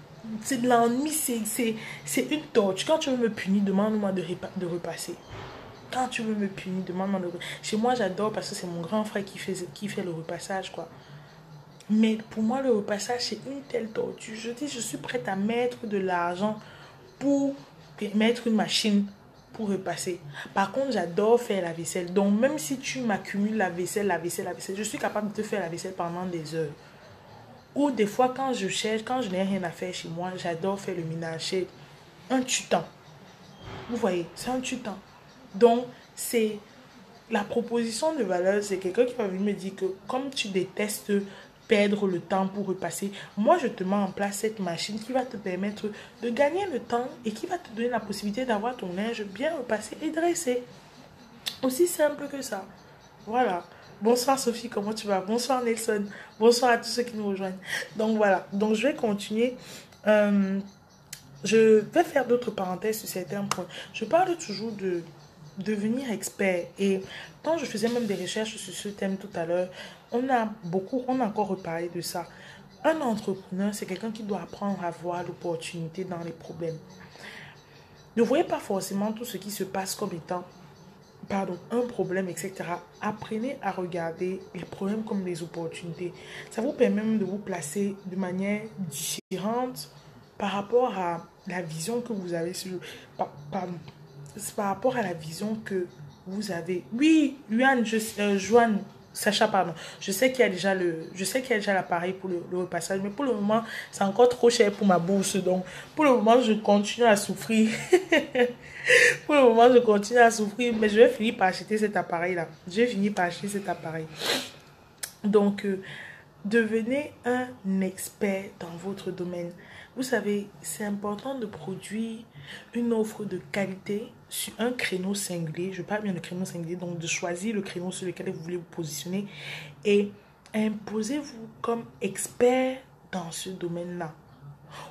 Speaker 2: C'est de l'ennui, c'est une torture. Quand tu veux me punir, demande-moi de repasser. Quand tu veux me punir, demande-moi de repasser. Chez moi, j'adore parce que c'est mon grand frère qui fait le repassage, quoi. Mais pour moi, le repassage, c'est une telle torture. Je dis, je suis prête à mettre de l'argent pour mettre une machine pour repasser. Par contre, j'adore faire la vaisselle. Donc, même si tu m'accumules la vaisselle, je suis capable de te faire la vaisselle pendant des heures. Ou des fois, quand je n'ai rien à faire chez moi, j'adore faire le ménage. C'est un tutant. Vous voyez, c'est un tutant. Donc, c'est la proposition de valeur, c'est quelqu'un qui va venir me dire que comme tu détestes perdre le temps pour repasser, moi je te mets en place cette machine qui va te permettre de gagner le temps et qui va te donner la possibilité d'avoir ton linge bien repassé et dressé. Aussi simple que ça. Voilà. Bonsoir Sophie, comment tu vas? Bonsoir Nelson. Bonsoir à tous ceux qui nous rejoignent. Donc voilà. Donc je vais continuer. Je vais faire d'autres parenthèses sur certains points. Je parle toujours de devenir expert. Et quand je faisais même des recherches sur ce thème tout à l'heure, on a encore reparlé de ça. Un entrepreneur, c'est quelqu'un qui doit apprendre à voir l'opportunité dans les problèmes. Ne voyez pas forcément tout ce qui se passe comme étant un problème, etc. Apprenez à regarder les problèmes comme des opportunités. Ça vous permet même de vous placer de manière différente par rapport à la vision que vous avez par rapport à la vision que vous avez. Oui, Joanne, Sacha, pardon. Je sais qu'il y a déjà l'appareil pour le repassage, mais pour le moment, c'est encore trop cher pour ma bourse. Donc, pour le moment, je continue à souffrir. Pour le moment, je continue à souffrir, mais je vais finir par acheter cet appareil-là. Donc, devenez un expert dans votre domaine. vous savez, c'est important de produire une offre de qualité sur un créneau singulier. Je parle bien de créneau singulier, donc de choisir le créneau sur lequel vous voulez vous positionner et imposez-vous comme expert dans ce domaine-là.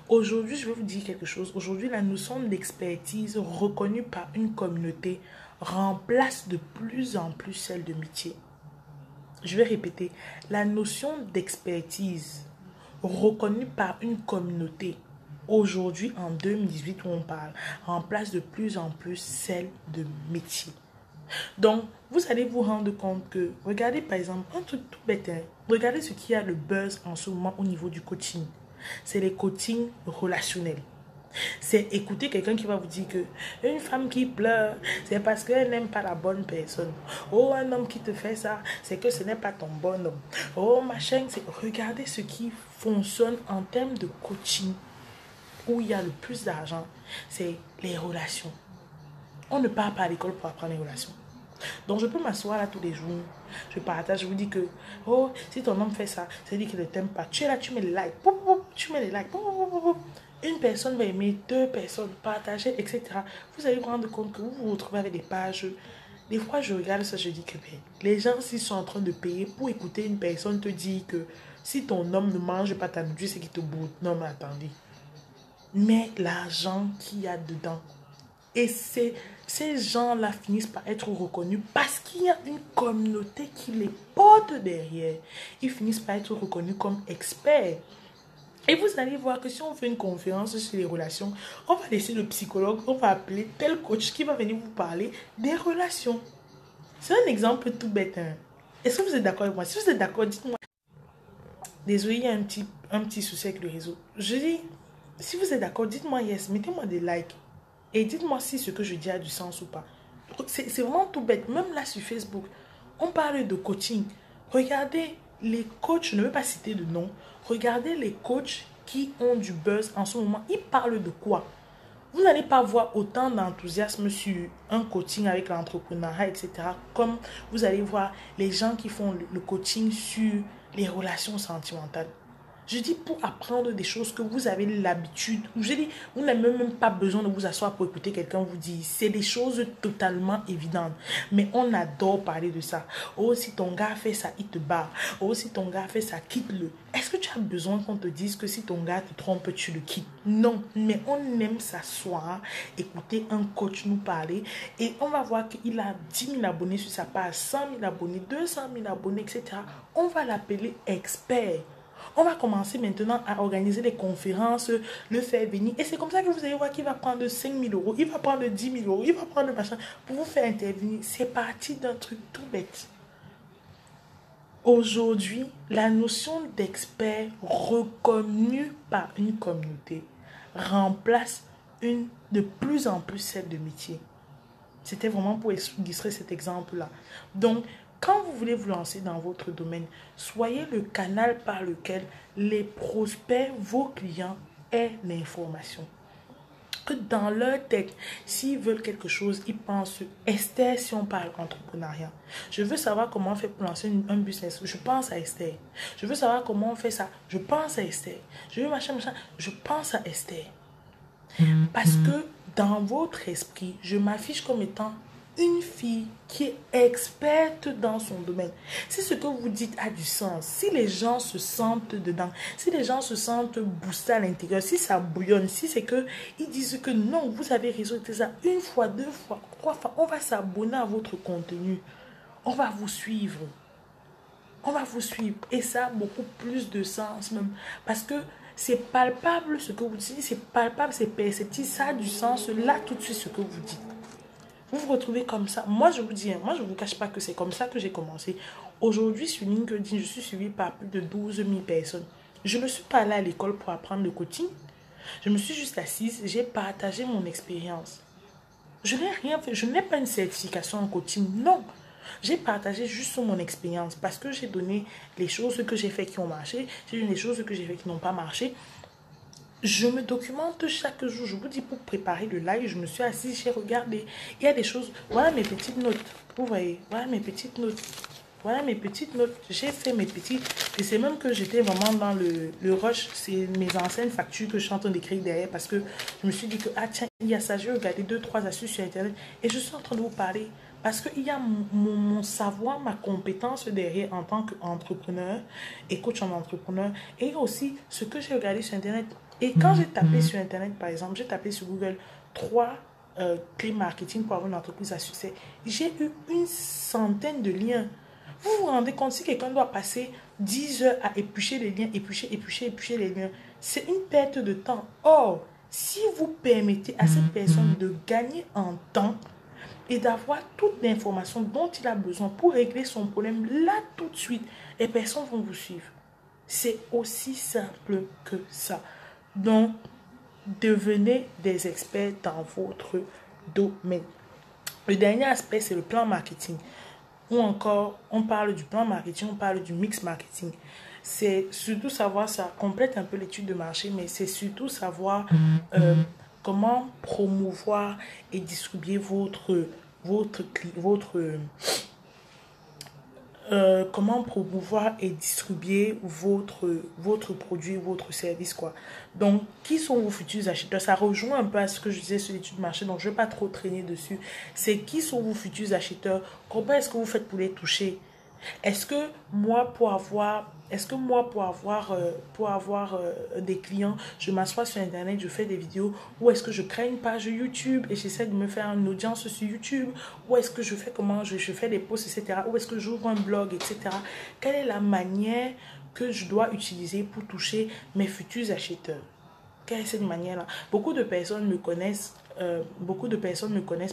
Speaker 2: Aujourd'hui, je vais vous dire quelque chose. Aujourd'hui, la notion d'expertise reconnue par une communauté remplace de plus en plus celle de métier. Je vais répéter. La notion d'expertise reconnue par une communauté, aujourd'hui, en 2018 où on parle, remplace de plus en plus celle de métier. Donc, vous allez vous rendre compte que, regardez par exemple, un truc tout bête, hein, regardez ce qui a le buzz en ce moment au niveau du coaching. C'est les coachings relationnels. C'est écouter quelqu'un qui va vous dire que une femme qui pleure, c'est parce qu'elle n'aime pas la bonne personne. Oh, un homme qui te fait ça, c'est que ce n'est pas ton bon homme. Oh, machin, c'est... Regardez ce qui fonctionne en termes de coaching, où il y a le plus d'argent, c'est les relations. On ne part pas à l'école pour apprendre les relations. Donc, je peux m'asseoir là tous les jours. Je partage, je vous dis que, oh, si ton homme fait ça, c'est-à-dire qu'il ne t'aime pas. Tu es là, tu mets les likes. Tu mets les likes. Une personne va aimer, 2 personnes, partager, etc. Vous allez vous rendre compte que vous vous retrouvez avec des pages. Des fois, je regarde ça, je dis que les gens, s'ils sont en train de payer pour écouter une personne te dire que si ton homme ne mange pas ta nourriture, c'est qu'il te boute. Non, mais attendez. Mais l'argent qu'il y a dedans. Et ces gens-là finissent par être reconnus parce qu'il y a une communauté qui les porte derrière. Ils finissent par être reconnus comme experts. Et vous allez voir que si on fait une conférence sur les relations, on va laisser le psychologue, on va appeler tel coach qui va venir vous parler des relations. C'est un exemple tout bête. Hein? Est-ce que vous êtes d'accord avec moi? Si vous êtes d'accord, dites-moi. Désolé, il y a un petit souci avec le réseau. Je dis, si vous êtes d'accord, dites-moi yes, mettez-moi des likes. Et dites-moi si ce que je dis a du sens ou pas. C'est vraiment tout bête. Même là sur Facebook, on parle de coaching. Regardez les coachs, je ne veux pas citer de nom. Regardez les coachs qui ont du buzz en ce moment. Ils parlent de quoi? Vous n'allez pas voir autant d'enthousiasme sur un coaching avec l'entrepreneuriat, etc. Comme vous allez voir les gens qui font le coaching sur les relations sentimentales. Je dis pour apprendre des choses que vous avez l'habitude. Je dis, vous n'avez même pas besoin de vous asseoir pour écouter quelqu'un vous dire. C'est des choses totalement évidentes. Mais on adore parler de ça. Oh, si ton gars fait ça, il te bat. Oh, si ton gars fait ça, quitte-le. Est-ce que tu as besoin qu'on te dise que si ton gars te trompe, tu le quittes? Non. Mais on aime s'asseoir, écouter un coach nous parler. Et on va voir qu'il a 10 000 abonnés sur sa page, 100 000 abonnés, 200 000 abonnés, etc. On va l'appeler expert. On va commencer maintenant à organiser des conférences, le faire venir. Et c'est comme ça que vous allez voir qu'il va prendre 5 000 euros, il va prendre 10 000 euros, il va prendre le machin pour vous faire intervenir. C'est parti d'un truc tout bête. Aujourd'hui, la notion d'expert reconnue par une communauté remplace de plus en plus celle de métier. C'était vraiment pour illustrer cet exemple-là. Donc, quand vous voulez vous lancer dans votre domaine, soyez le canal par lequel les prospects, vos clients, aient l'information. Que dans leur tête, s'ils veulent quelque chose, ils pensent Esther si on parle entrepreneuriat. Je veux savoir comment on fait pour lancer un business. Je pense à Esther. Je veux savoir comment on fait ça. Je pense à Esther. Je veux machin. Je pense à Esther. Parce que dans votre esprit, je m'affiche comme étant une fille qui est experte dans son domaine. Si ce que vous dites a du sens, si les gens se sentent dedans, si les gens se sentent boostés à l'intérieur, si ça bouillonne, si c'est que ils disent que non, vous avez raison, c'est ça, 1 fois, 2 fois, 3 fois, on va s'abonner à votre contenu. On va vous suivre. On va vous suivre. Et ça a beaucoup plus de sens même. Parce que c'est palpable ce que vous dites, c'est palpable, c'est perceptible, ça a du sens là tout de suite ce que vous dites. Vous vous retrouvez comme ça. Moi, je vous dis, moi, je ne vous cache pas que c'est comme ça que j'ai commencé. Aujourd'hui, sur LinkedIn, je suis suivie par plus de 12 000 personnes. Je ne suis pas allée à l'école pour apprendre le coaching. Je me suis juste assise, j'ai partagé mon expérience. Je n'ai rien fait, je n'ai pas une certification en coaching, non. J'ai partagé juste mon expérience parce que j'ai donné les choses que j'ai fait qui ont marché, j'ai donné les choses que j'ai fait qui n'ont pas marché. Je me documente chaque jour. Je vous dis, pour préparer le live, je me suis assise, j'ai regardé. Il y a des choses. Voilà mes petites notes. Vous voyez, voilà mes petites notes. voilà mes petites notes. J'ai fait mes petits. Et c'est même que j'étais vraiment dans le rush. C'est mes anciennes factures que je suis en train d'écrire derrière parce que je me suis dit que, ah tiens, il y a ça. J'ai regardé 2-3 astuces sur Internet et je suis en train de vous parler. Parce qu'il y a mon savoir, ma compétence derrière en tant qu'entrepreneur et coach en entrepreneur. Et aussi ce que j'ai regardé sur Internet. Et quand j'ai tapé sur Internet, par exemple, j'ai tapé sur Google 3 clés marketing pour avoir une entreprise à succès. J'ai eu une centaine de liens. Vous vous rendez compte, si quelqu'un doit passer 10 heures à éplucher les liens, éplucher les liens, c'est une perte de temps. Or, si vous permettez à cette personne de gagner en temps et d'avoir toute l'information dont il a besoin pour régler son problème là tout de suite, les personnes vont vous suivre. C'est aussi simple que ça. Donc, devenez des experts dans votre domaine. Le dernier aspect, c'est le plan marketing. Ou encore, on parle du plan marketing, on parle du mix marketing. C'est surtout savoir, ça complète un peu l'étude de marché, mais c'est surtout savoir comment promouvoir et distribuer comment promouvoir et distribuer votre produit, votre service, quoi. Donc, qui sont vos futurs acheteurs? Ça rejoint un peu à ce que je disais sur l'étude de marché, donc je ne vais pas trop traîner dessus. C'est qui sont vos futurs acheteurs? Comment est-ce que vous faites pour les toucher? Est-ce que moi, pour avoir des clients, je m'assois sur Internet, je fais des vidéos, ou est-ce que je crée une page YouTube et j'essaie de me faire une audience sur YouTube, ou est-ce que je fais je fais des posts, etc., ou est-ce que j'ouvre un blog, etc. Quelle est la manière que je dois utiliser pour toucher mes futurs acheteurs? Quelle est cette manière-là? Beaucoup de personnes me connaissent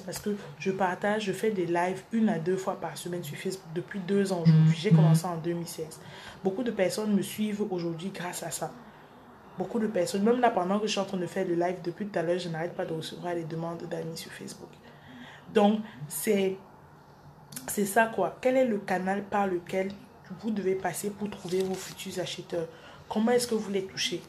Speaker 2: parce que je fais des lives 1 à 2 fois par semaine sur Facebook depuis 2 ans aujourd'hui. J'ai commencé en 2016. Beaucoup de personnes me suivent aujourd'hui grâce à ça. Beaucoup de personnes, même là pendant que je suis en train de faire le live depuis tout à l'heure, je n'arrête pas de recevoir des demandes d'amis sur Facebook. Donc, c'est ça quoi. Quel est le canal par lequel vous devez passer pour trouver vos futurs acheteurs? Comment est-ce que vous les touchez?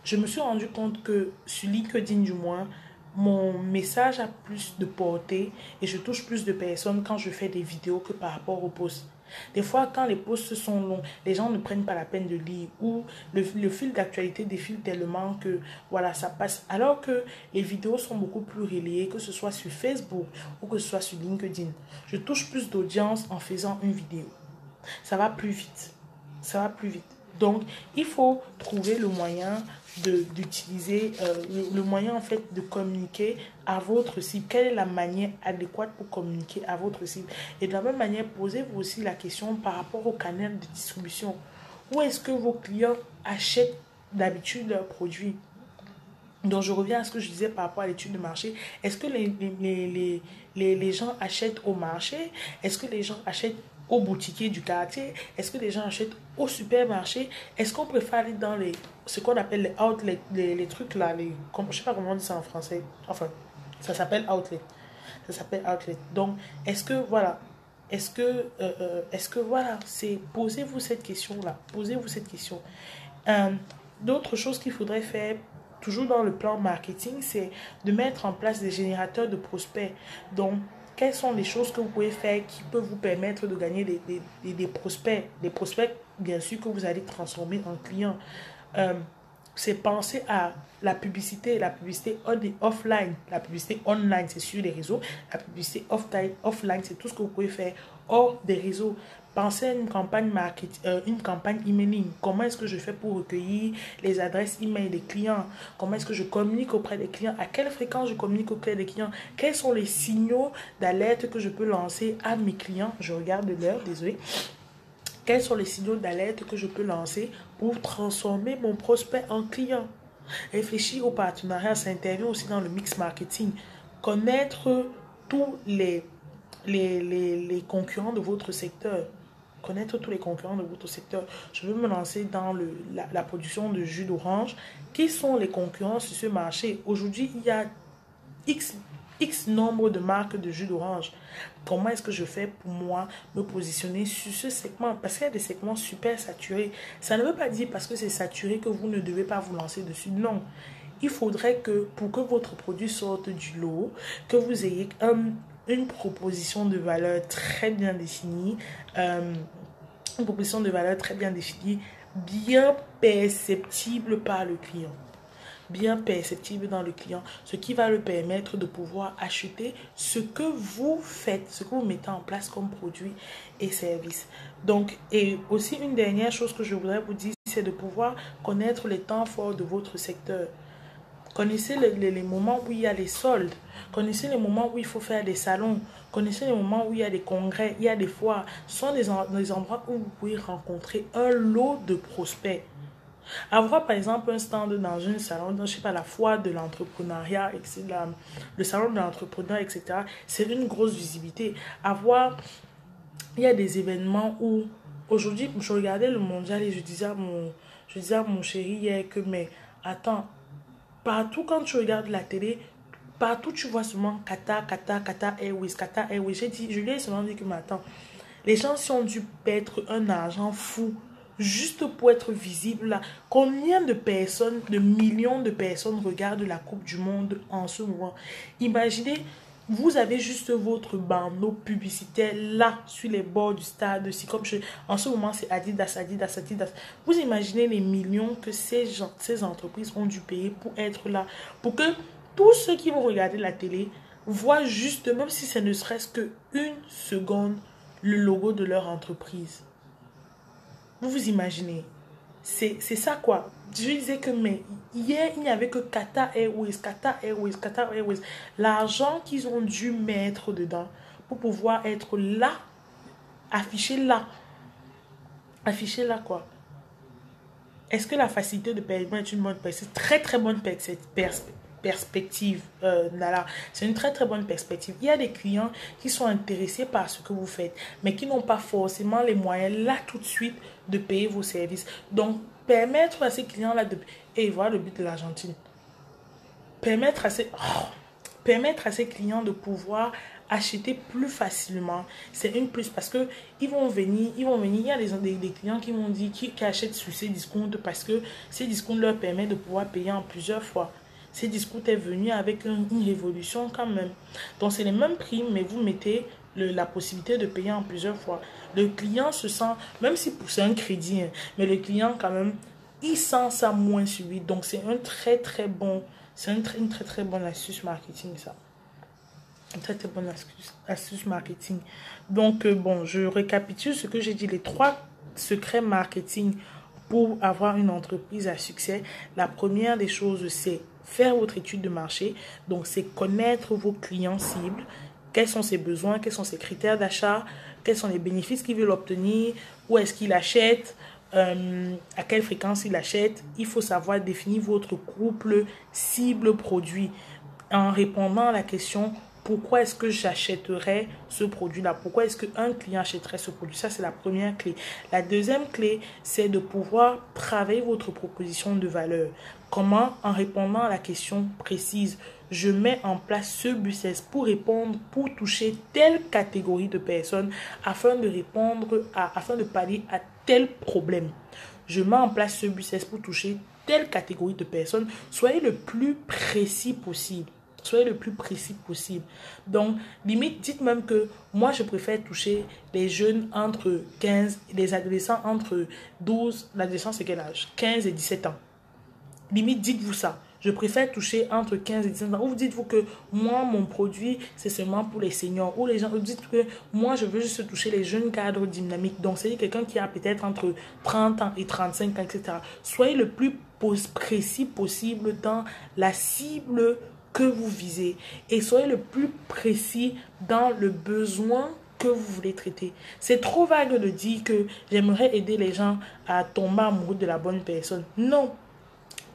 Speaker 2: Je me suis rendu compte que sur LinkedIn du moins, mon message a plus de portée et je touche plus de personnes quand je fais des vidéos que par rapport aux posts. Des fois, quand les posts sont longs, les gens ne prennent pas la peine de lire ou le fil d'actualité défile tellement que voilà, ça passe. Alors que les vidéos sont beaucoup plus relayées, que ce soit sur Facebook ou que ce soit sur LinkedIn. Je touche plus d'audience en faisant une vidéo. Ça va plus vite. Ça va plus vite. Donc, il faut trouver le moyen d'utiliser, le moyen en fait de communiquer à votre cible. Quelle est la manière adéquate pour communiquer à votre cible? Et de la même manière, posez-vous aussi la question par rapport au canal de distribution. Où est-ce que vos clients achètent d'habitude leurs produits? Donc, je reviens à ce que je disais par rapport à l'étude de marché. Est-ce que les gens achètent au marché? Est-ce que les gens achètent au boutiquier du quartier? Est-ce que les gens achètent au supermarché? Est-ce qu'on préfère aller dans ce qu'on appelle les outlets, les trucs là, je ne sais pas comment on dit ça en français. Enfin, ça s'appelle outlet. Ça s'appelle outlet. Donc, est-ce que voilà, posez-vous cette question-là. Posez-vous cette question. D'autres choses qu'il faudrait faire, toujours dans le plan marketing, c'est de mettre en place des générateurs de prospects. Donc, quelles sont les choses que vous pouvez faire qui peuvent vous permettre de gagner des prospects? Des prospects, bien sûr, que vous allez transformer en clients. C'est penser à la publicité offline. La publicité online, c'est sur les réseaux. La publicité offline, c'est tout ce que vous pouvez faire hors des réseaux. Pensez à une campagne emailing. Comment est-ce que je fais pour recueillir les adresses email des clients? Comment est-ce que je communique auprès des clients? À quelle fréquence je communique auprès des clients? Quels sont les signaux d'alerte que je peux lancer à mes clients? Je regarde l'heure, désolé. Quels sont les signaux d'alerte que je peux lancer pour transformer mon prospect en client? Réfléchir au partenariat, ça intervient aussi dans le mix marketing. Connaître tous les concurrents de votre secteur. Connaître tous les concurrents de votre secteur. Je veux me lancer dans la production de jus d'orange. Qui sont les concurrents sur ce marché? Aujourd'hui, il y a X nombre de marques de jus d'orange. Comment est-ce que je fais pour moi me positionner sur ce segment? Parce qu'il y a des segments super saturés. Ça ne veut pas dire parce que c'est saturé que vous ne devez pas vous lancer dessus. Non. Il faudrait que pour que votre produit sorte du lot, que vous ayez une proposition de valeur très bien définie, une proposition de valeur très bien définie, bien perceptible par le client. Bien perceptible dans le client, ce qui va le permettre de pouvoir acheter ce que vous faites, ce que vous mettez en place comme produit et service. Donc, et aussi une dernière chose que je voudrais vous dire, c'est de pouvoir connaître les temps forts de votre secteur. Connaissez les moments où il y a les soldes. Connaissez les moments où il faut faire des salons. Connaissez les moments où il y a des congrès, il y a des foires. Ce sont des endroits où vous pouvez rencontrer un lot de prospects. Avoir par exemple un stand dans un salon, dans, je sais pas, la foire de l'entrepreneuriat, le salon de l'entrepreneur, etc. C'est une grosse visibilité. Il y a des événements où, aujourd'hui, je regardais le mondial et je disais à mon chéri hier que, mais attends, partout quand tu regardes la télé, partout tu vois seulement Qatar Airways, Qatar Airways. Je lui ai seulement dit que, mais attends, les gens si ont dû perdre un argent fou juste pour être visibles là. Combien de personnes, de millions de personnes regardent la Coupe du Monde en ce moment? Imaginez, vous avez juste votre bandeau publicitaire là, sur les bords du stade. En ce moment, c'est Adidas. Vous imaginez les millions que ces entreprises ont dû payer pour être là. Pour que tous ceux qui vont regarder la télé voient juste, même si ce ne serait-ce qu'une seconde, le logo de leur entreprise. Vous vous imaginez? C'est ça quoi. Je disais que mais hier, il n'y avait que Qatar Airways. L'argent qu'ils ont dû mettre dedans pour pouvoir être là, affiché là. Affiché là quoi. Est-ce que la facilité de paiement est une bonne perspective? Très très bonne perspective, Nala. C'est une très très bonne perspective. Il y a des clients qui sont intéressés par ce que vous faites, mais qui n'ont pas forcément les moyens là tout de suite de payer vos services. Donc, permettre à ces clients-là de... Et voilà le but de l'Argentine. Permettre à ces clients de pouvoir acheter plus facilement, c'est une plus parce que ils vont venir, il y a des clients qui m'ont dit qui achètent sur ces discounts parce que ces discounts leur permettent de pouvoir payer en plusieurs fois. Ces discounts est venu avec une révolution quand même. Donc c'est les mêmes prix, mais vous mettez la possibilité de payer en plusieurs fois. Le client se sent, même si c'est un crédit, hein, mais le client quand même, il sent ça moins sur lui. Donc c'est un très très bon, une très très bonne astuce marketing ça. Une très très bonne astuce marketing. Donc bon, je récapitule ce que j'ai dit, les 3 secrets marketing pour avoir une entreprise à succès. La première des choses, c'est faire votre étude de marché. Donc, c'est connaître vos clients cibles. Quels sont ses besoins, quels sont ses critères d'achat, quels sont les bénéfices qu'ils veulent obtenir, où est-ce qu'il achète, à quelle fréquence il achète. Il faut savoir définir votre couple cible-produit en répondant à la question pourquoi est-ce que j'achèterais ce produit-là? Pourquoi est-ce qu'un client achèterait ce produit? Ça, c'est la première clé. La deuxième clé, c'est de pouvoir travailler votre proposition de valeur. Comment? En répondant à la question précise. Je mets en place ce business pour répondre, pour toucher telle catégorie de personnes afin de pallier à tel problème. Je mets en place ce business pour toucher telle catégorie de personnes. Soyez le plus précis possible. Soyez le plus précis possible. Donc, limite, dites même que moi, je préfère toucher les jeunes entre 15, les adolescents entre 12, l'adolescent c'est quel âge? 15 et 17 ans. Limite, dites-vous ça. Je préfère toucher entre 15 et 17 ans. Ou vous dites-vous que moi, mon produit, c'est seulement pour les seniors. Ou les gens, vous dites que moi, je veux juste toucher les jeunes cadres dynamiques. Donc, c'est quelqu'un qui a peut-être entre 30 ans et 35 ans, etc. Soyez le plus précis possible dans la cible que vous visez. Et soyez le plus précis dans le besoin que vous voulez traiter. C'est trop vague de dire que j'aimerais aider les gens à tomber amoureux de la bonne personne. Non.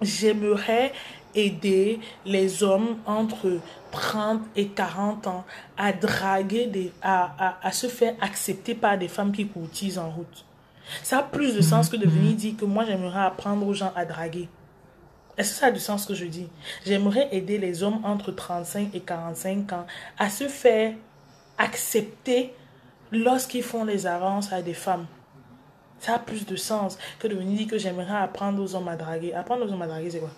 Speaker 2: J'aimerais aider les hommes entre 30 et 40 ans à draguer, à se faire accepter par des femmes qui courtisent en route. Ça a plus de sens que de venir dire que moi j'aimerais apprendre aux gens à draguer. Est-ce que ça a du sens ce que je dis? J'aimerais aider les hommes entre 35 et 45 ans à se faire accepter lorsqu'ils font les avances à des femmes. Ça a plus de sens que de venir dire que j'aimerais apprendre aux hommes à draguer. Apprendre aux hommes à draguer, c'est quoi?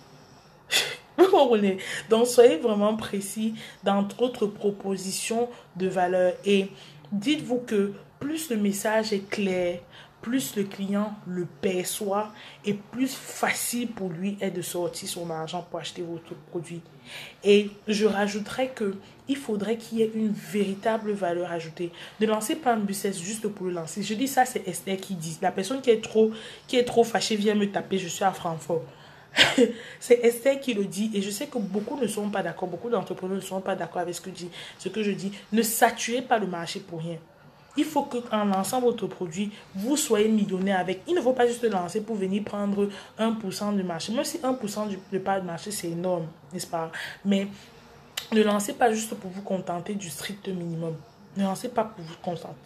Speaker 2: Vous comprenez? Donc, soyez vraiment précis dans votre proposition de valeur et dites-vous que plus le message est clair, plus le client le perçoit et plus facile pour lui est de sortir son argent pour acheter votre produit. Et je rajouterais que il faudrait qu'il y ait une véritable valeur ajoutée. Ne lancez pas un business juste pour le lancer. Je dis ça, c'est Esther qui dit. La personne qui est trop fâchée vient me taper, je suis à Francfort. C'est Esther qui le dit et je sais que beaucoup ne sont pas d'accord, beaucoup d'entrepreneurs ne sont pas d'accord avec ce que je dis. Ne saturez pas le marché pour rien. Il faut qu'en lançant votre produit, vous soyez millionnaire avec. Il ne faut pas juste le lancer pour venir prendre 1% du marché. Même si 1% de part du marché, c'est énorme, n'est-ce pas? Mais ne lancez pas juste pour vous contenter du strict minimum. Ne lancez pas pour vous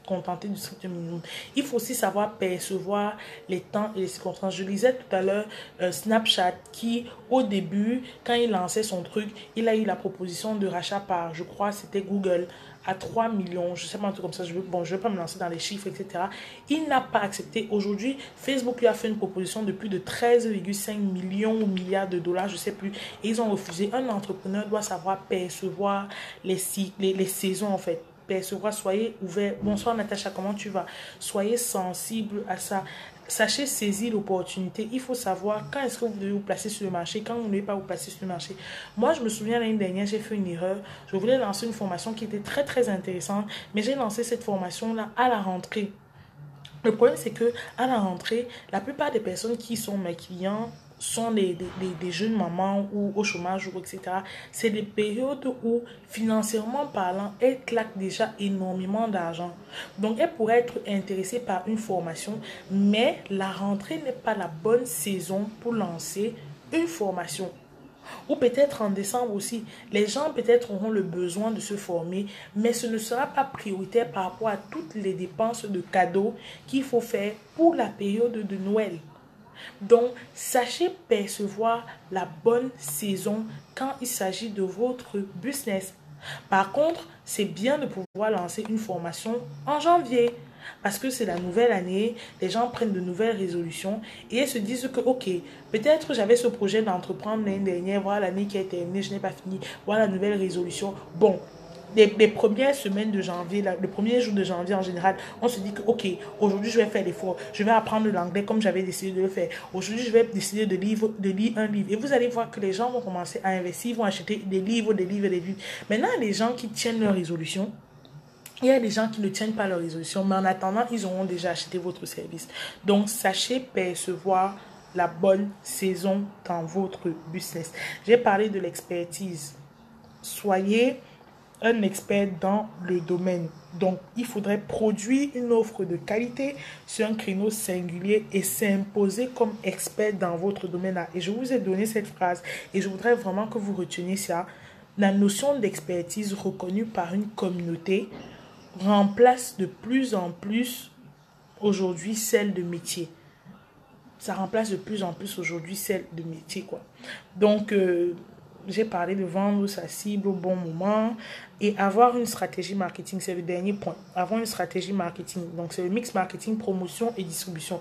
Speaker 2: contenter du strict minimum. Il faut aussi savoir percevoir les temps et les circonstances. Je lisais tout à l'heure Snapchat qui, au début, quand il lançait son truc, il a eu la proposition de rachat par, je crois, c'était Google, à 3 millions, je sais pas un truc comme ça, je vais pas me lancer dans les chiffres, etc. Il n'a pas accepté. Aujourd'hui, Facebook lui a fait une proposition de plus de 13,5 millions ou milliards de dollars, je sais plus, et ils ont refusé. Un entrepreneur doit savoir percevoir les saisons, en fait. Percevoir, soyez ouvert. Bonsoir Natacha, comment tu vas? Soyez sensible à ça. Sachez saisir l'opportunité. Il faut savoir quand est-ce que vous devez vous placer sur le marché, quand vous ne devez pas vous placer sur le marché. Moi, je me souviens l'année dernière, j'ai fait une erreur. Je voulais lancer une formation qui était très, très intéressante, mais j'ai lancé cette formation-là à la rentrée. Le problème, c'est que à la rentrée, la plupart des personnes qui sont mes clients sont des jeunes mamans ou au chômage, ou etc. C'est des périodes où, financièrement parlant, elles claquent déjà énormément d'argent. Donc, elles pourraient être intéressées par une formation, mais la rentrée n'est pas la bonne saison pour lancer une formation. Ou peut-être en décembre aussi, les gens peut-être auront le besoin de se former, mais ce ne sera pas prioritaire par rapport à toutes les dépenses de cadeaux qu'il faut faire pour la période de Noël. Donc, sachez percevoir la bonne saison quand il s'agit de votre business. Par contre, c'est bien de pouvoir lancer une formation en janvier. Parce que c'est la nouvelle année, les gens prennent de nouvelles résolutions et ils se disent que, ok, peut-être j'avais ce projet d'entreprendre l'année dernière, voilà l'année qui a terminé, je n'ai pas fini, voilà la nouvelle résolution. Bon, les premières semaines de janvier, le premier jour de janvier en général, on se dit que, ok, aujourd'hui je vais faire l'effort, je vais apprendre l'anglais comme j'avais décidé de le faire. Aujourd'hui, je vais décider de lire un livre. Et vous allez voir que les gens vont commencer à investir, ils vont acheter des livres, des livres, des livres. Maintenant, les gens qui tiennent leur résolution, il y a des gens qui ne tiennent pas leur résolution, mais en attendant, ils auront déjà acheté votre service. Donc, sachez percevoir la bonne saison dans votre business. J'ai parlé de l'expertise. Soyez un expert dans le domaine. Donc, il faudrait produire une offre de qualité sur un créneau singulier et s'imposer comme expert dans votre domaine. Et je vous ai donné cette phrase et je voudrais vraiment que vous reteniez ça. La notion d'expertise reconnue par une communauté remplace de plus en plus aujourd'hui celle de métier. Ça remplace de plus en plus aujourd'hui celle de métier, quoi. Donc, j'ai parlé de vendre sa cible au bon moment et avoir une stratégie marketing, c'est le dernier point. Avoir une stratégie marketing. Donc, c'est le mix marketing, promotion et distribution.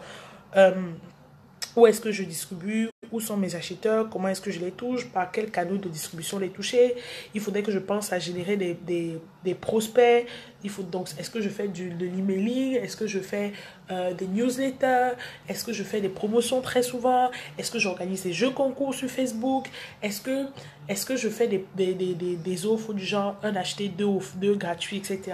Speaker 2: Où est-ce que je distribue? Où sont mes acheteurs? Comment est-ce que je les touche? Par quel canal de distribution les toucher? Il faudrait que je pense à générer des prospects. Il faut donc, est-ce que je fais de l'emailing? Est-ce que je fais des newsletters? Est-ce que je fais des promotions très souvent? Est-ce que j'organise des jeux concours sur Facebook? Est-ce que je fais des offres du genre un acheté, deux gratuits, etc.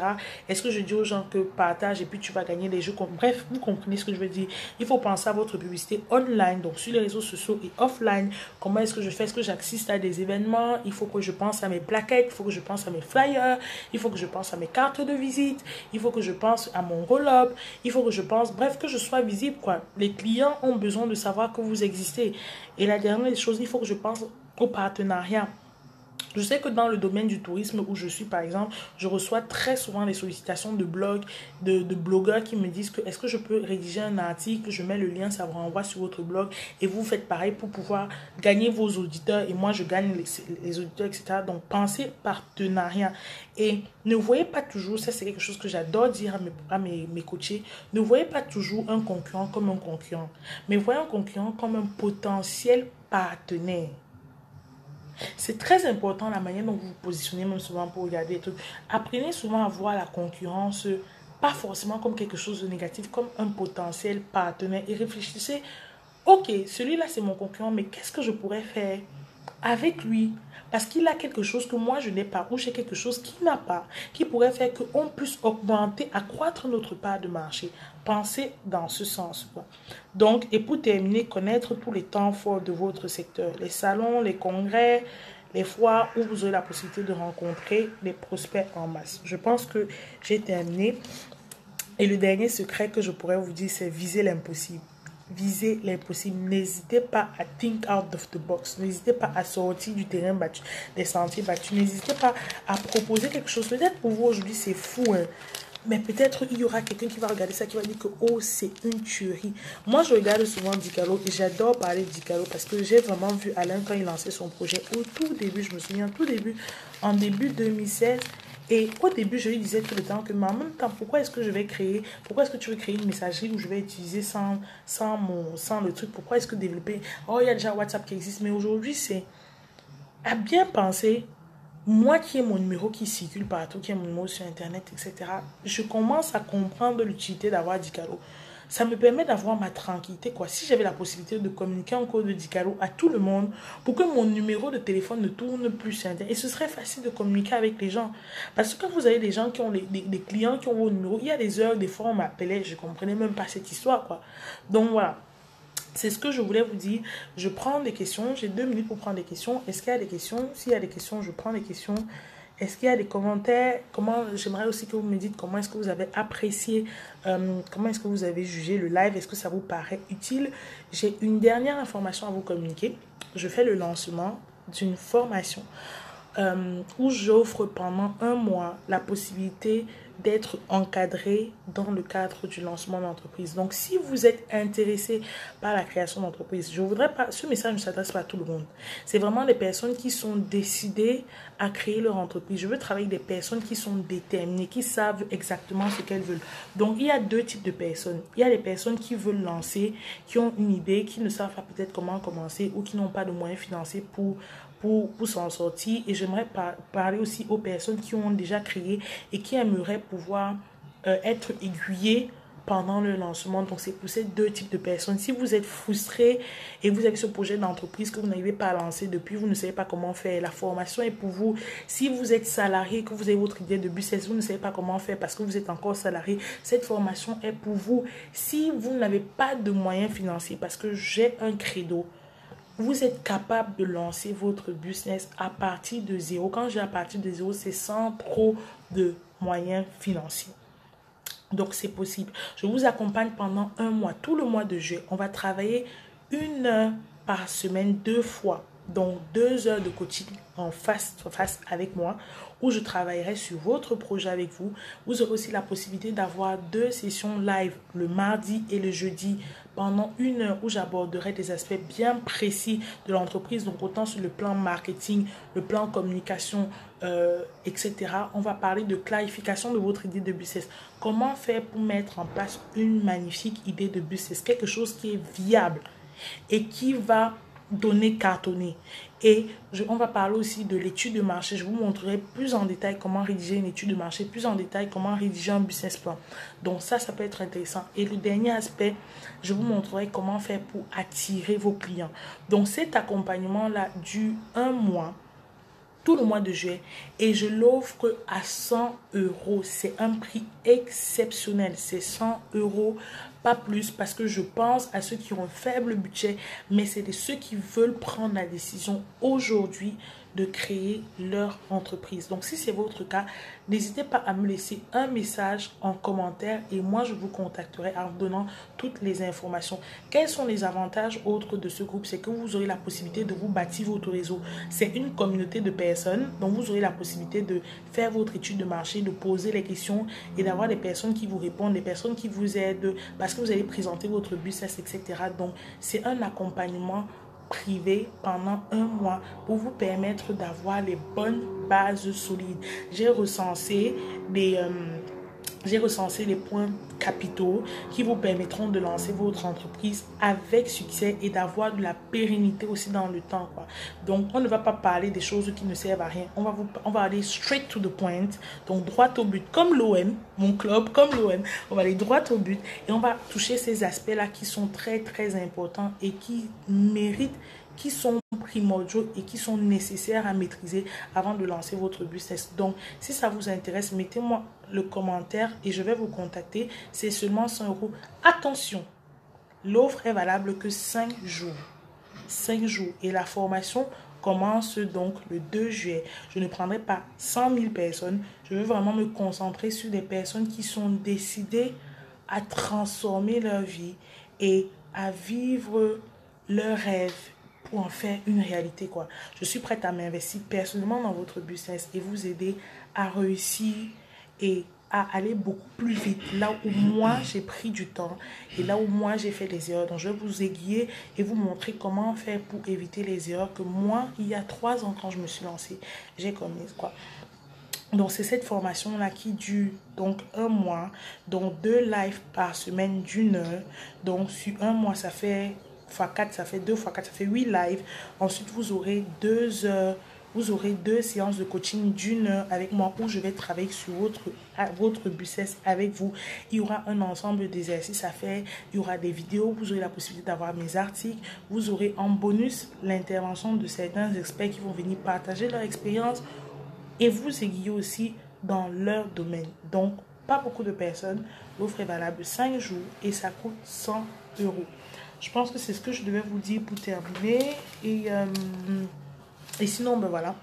Speaker 2: Est-ce que je dis aux gens que partage et puis tu vas gagner des jeux concours? Bref, vous comprenez ce que je veux dire. Il faut penser à votre publicité online, donc sur les réseaux sociaux et offline. Comment est-ce que je fais? Est-ce que j'assiste à des événements? Il faut que je pense à mes plaquettes, il faut que je pense à mes flyers, il faut que je pense à mes cartes de visite, il faut que je pense à mon roll-up, il faut que je pense, bref, que je sois visible, quoi. Les clients ont besoin de savoir que vous existez. Et la dernière chose, il faut que je pense au partenariat. Je sais que dans le domaine du tourisme où je suis, par exemple, je reçois très souvent des sollicitations de blogs, de blogueurs qui me disent que est-ce que je peux rédiger un article, je mets le lien, ça vous renvoie sur votre blog et vous faites pareil pour pouvoir gagner vos auditeurs et moi je gagne les auditeurs, etc. Donc pensez partenariat et ne voyez pas toujours, ça c'est quelque chose que j'adore dire à mes coachés, ne voyez pas toujours un concurrent comme un concurrent, mais voyez un concurrent comme un potentiel partenaire. C'est très important la manière dont vous vous positionnez, même souvent pour regarder les trucs. Apprenez souvent à voir la concurrence, pas forcément comme quelque chose de négatif, comme un potentiel partenaire. Et réfléchissez, ok, celui-là c'est mon concurrent, mais qu'est-ce que je pourrais faire avec lui? Parce qu'il a quelque chose que moi je n'ai pas, ou j'ai quelque chose qu'il n'a pas, qui pourrait faire qu'on puisse augmenter, accroître notre part de marché. Pensez dans ce sens, quoi. Donc, et pour terminer, connaître tous les temps forts de votre secteur, les salons, les congrès, les foires où vous aurez la possibilité de rencontrer les prospects en masse. Je pense que j'ai terminé. Et le dernier secret que je pourrais vous dire, c'est viser l'impossible. Viser l'impossible. N'hésitez pas à think out of the box. N'hésitez pas à sortir du terrain battu, des sentiers battus. N'hésitez pas à proposer quelque chose. Peut-être pour vous aujourd'hui, c'est fou, hein. Mais peut-être il y aura quelqu'un qui va regarder ça, qui va dire que oh, c'est une tuerie. Moi, je regarde souvent Dicalo et j'adore parler de Dicalo parce que j'ai vraiment vu Alain quand il lançait son projet. Au tout début, je me souviens, tout début, en début 2016. Et au début, je lui disais tout le temps que, mais en même temps, pourquoi est-ce que je vais créer, pourquoi est-ce que tu veux créer une messagerie où je vais utiliser sans le truc, pourquoi est-ce que développer, oh, il y a déjà WhatsApp qui existe, mais aujourd'hui, c'est à bien penser. Moi qui ai mon numéro qui circule partout, qui ai mon numéro sur Internet, etc., je commence à comprendre l'utilité d'avoir Dicalo. Ça me permet d'avoir ma tranquillité, quoi. Si j'avais la possibilité de communiquer en code de Dicalo à tout le monde pour que mon numéro de téléphone ne tourne plus sur Internet. Et ce serait facile de communiquer avec les gens. Parce que quand vous avez des gens qui ont des clients qui ont vos numéros, il y a des heures, des fois on m'appelait, je ne comprenais même pas cette histoire, quoi. Donc voilà. C'est ce que je voulais vous dire. Je prends des questions. J'ai 2 minutes pour prendre des questions. Est-ce qu'il y a des questions? S'il y a des questions, je prends des questions. Est-ce qu'il y a des commentaires? J'aimerais aussi que vous me dites comment est-ce que vous avez apprécié, comment est-ce que vous avez jugé le live. Est-ce que ça vous paraît utile? J'ai une dernière information à vous communiquer. Je fais le lancement d'une formation où j'offre pendant 1 mois la possibilité d'être encadré dans le cadre du lancement d'entreprise. Donc, si vous êtes intéressé par la création d'entreprise, je voudrais pas, ce message ne s'adresse pas à tout le monde. C'est vraiment des personnes qui sont décidées à créer leur entreprise. Je veux travailler avec des personnes qui sont déterminées, qui savent exactement ce qu'elles veulent. Donc, il y a 2 types de personnes. Il y a les personnes qui veulent lancer, qui ont une idée, qui ne savent pas peut-être comment commencer ou qui n'ont pas de moyens financiers pour s'en sortir. Et j'aimerais parler aussi aux personnes qui ont déjà créé et qui aimeraient pouvoir être aiguillées pendant le lancement. Donc c'est pour ces 2 types de personnes. Si vous êtes frustré et vous avez ce projet d'entreprise que vous n'arrivez pas à lancer depuis, vous ne savez pas comment faire, la formation est pour vous. Si vous êtes salarié, que vous avez votre idée de business, vous ne savez pas comment faire parce que vous êtes encore salarié, cette formation est pour vous. Si vous n'avez pas de moyens financiers, parce que j'ai un credo, vous êtes capable de lancer votre business à partir de zéro. Quand j'ai à partir de zéro, c'est sans trop de moyens financiers. Donc, c'est possible. Je vous accompagne pendant 1 mois. Tout le mois de juillet, on va travailler 1 heure par semaine, 2 fois. Donc, 2 heures de coaching en face à face avec moi, où je travaillerai sur votre projet avec vous. Vous aurez aussi la possibilité d'avoir 2 sessions live le mardi et le jeudi pendant 1 heure où j'aborderai des aspects bien précis de l'entreprise. Donc, autant sur le plan marketing, le plan communication, etc. On va parler de clarification de votre idée de business. Comment faire pour mettre en place une magnifique idée de business, quelque chose qui est viable et qui va donner cartonné. Et on va parler aussi de l'étude de marché. Je vous montrerai plus en détail comment rédiger une étude de marché, plus en détail comment rédiger un business plan. Donc ça peut être intéressant. Et le dernier aspect, je vous montrerai comment faire pour attirer vos clients. Donc cet accompagnement-là dure 1 mois, tout le mois de juillet, et je l'offre à 100 €. C'est un prix exceptionnel. C'est 100 €, pas plus, parce que je pense à ceux qui ont un faible budget, mais c'est de ceux qui veulent prendre la décision aujourd'hui de créer leur entreprise. Donc, si c'est votre cas, n'hésitez pas à me laisser un message en commentaire et moi, je vous contacterai en vous donnant toutes les informations. Quels sont les avantages autres de ce groupe? C'est que vous aurez la possibilité de vous bâtir votre réseau. C'est une communauté de personnes, donc vous aurez la possibilité de faire votre étude de marché, de poser les questions et d'avoir des personnes qui vous répondent, des personnes qui vous aident parce que vous allez présenter votre business, etc. Donc, c'est un accompagnement privé pendant 1 mois pour vous permettre d'avoir les bonnes bases solides. J'ai recensé j'ai recensé les points capitaux qui vous permettront de lancer votre entreprise avec succès et d'avoir de la pérennité aussi dans le temps, quoi. Donc, on ne va pas parler des choses qui ne servent à rien. On va aller straight to the point, donc droit au but, comme l'OM, mon club, comme l'OM. On va aller droit au but et on va toucher ces aspects-là qui sont très, très importants et qui méritent, qui sont primordiaux et qui sont nécessaires à maîtriser avant de lancer votre business. Donc, si ça vous intéresse, mettez-moi le commentaire et je vais vous contacter. C'est seulement 100 €. Attention, l'offre est valable que 5 jours. 5 jours. Et la formation commence donc le 2 juillet. Je ne prendrai pas 100 000 personnes. Je veux vraiment me concentrer sur des personnes qui sont décidées à transformer leur vie et à vivre leurs rêves pour en faire une réalité, quoi. Je suis prête à m'investir personnellement dans votre business et vous aider à réussir et à aller beaucoup plus vite là où moi j'ai pris du temps et là où moi j'ai fait des erreurs. Donc je vais vous aiguiller et vous montrer comment faire pour éviter les erreurs que moi, il y a 3 ans quand je me suis lancée, j'ai commises, quoi. Donc c'est cette formation là qui dure donc 1 mois, donc 2 lives par semaine d'1 heure. Donc sur 1 mois ça fait x4, ça fait 2 x 4, ça fait 8 lives. Ensuite vous aurez 2 heures, vous aurez 2 séances de coaching d'1 heure avec moi où je vais travailler sur votre business avec vous. Il y aura un ensemble d'exercices à faire, il y aura des vidéos, vous aurez la possibilité d'avoir mes articles, vous aurez en bonus l'intervention de certains experts qui vont venir partager leur expérience et vous aiguiller aussi dans leur domaine. Donc, pas beaucoup de personnes. L'offre est valable 5 jours et ça coûte 100 €. Je pense que c'est ce que je devais vous dire pour terminer. Et sinon, ben voilà.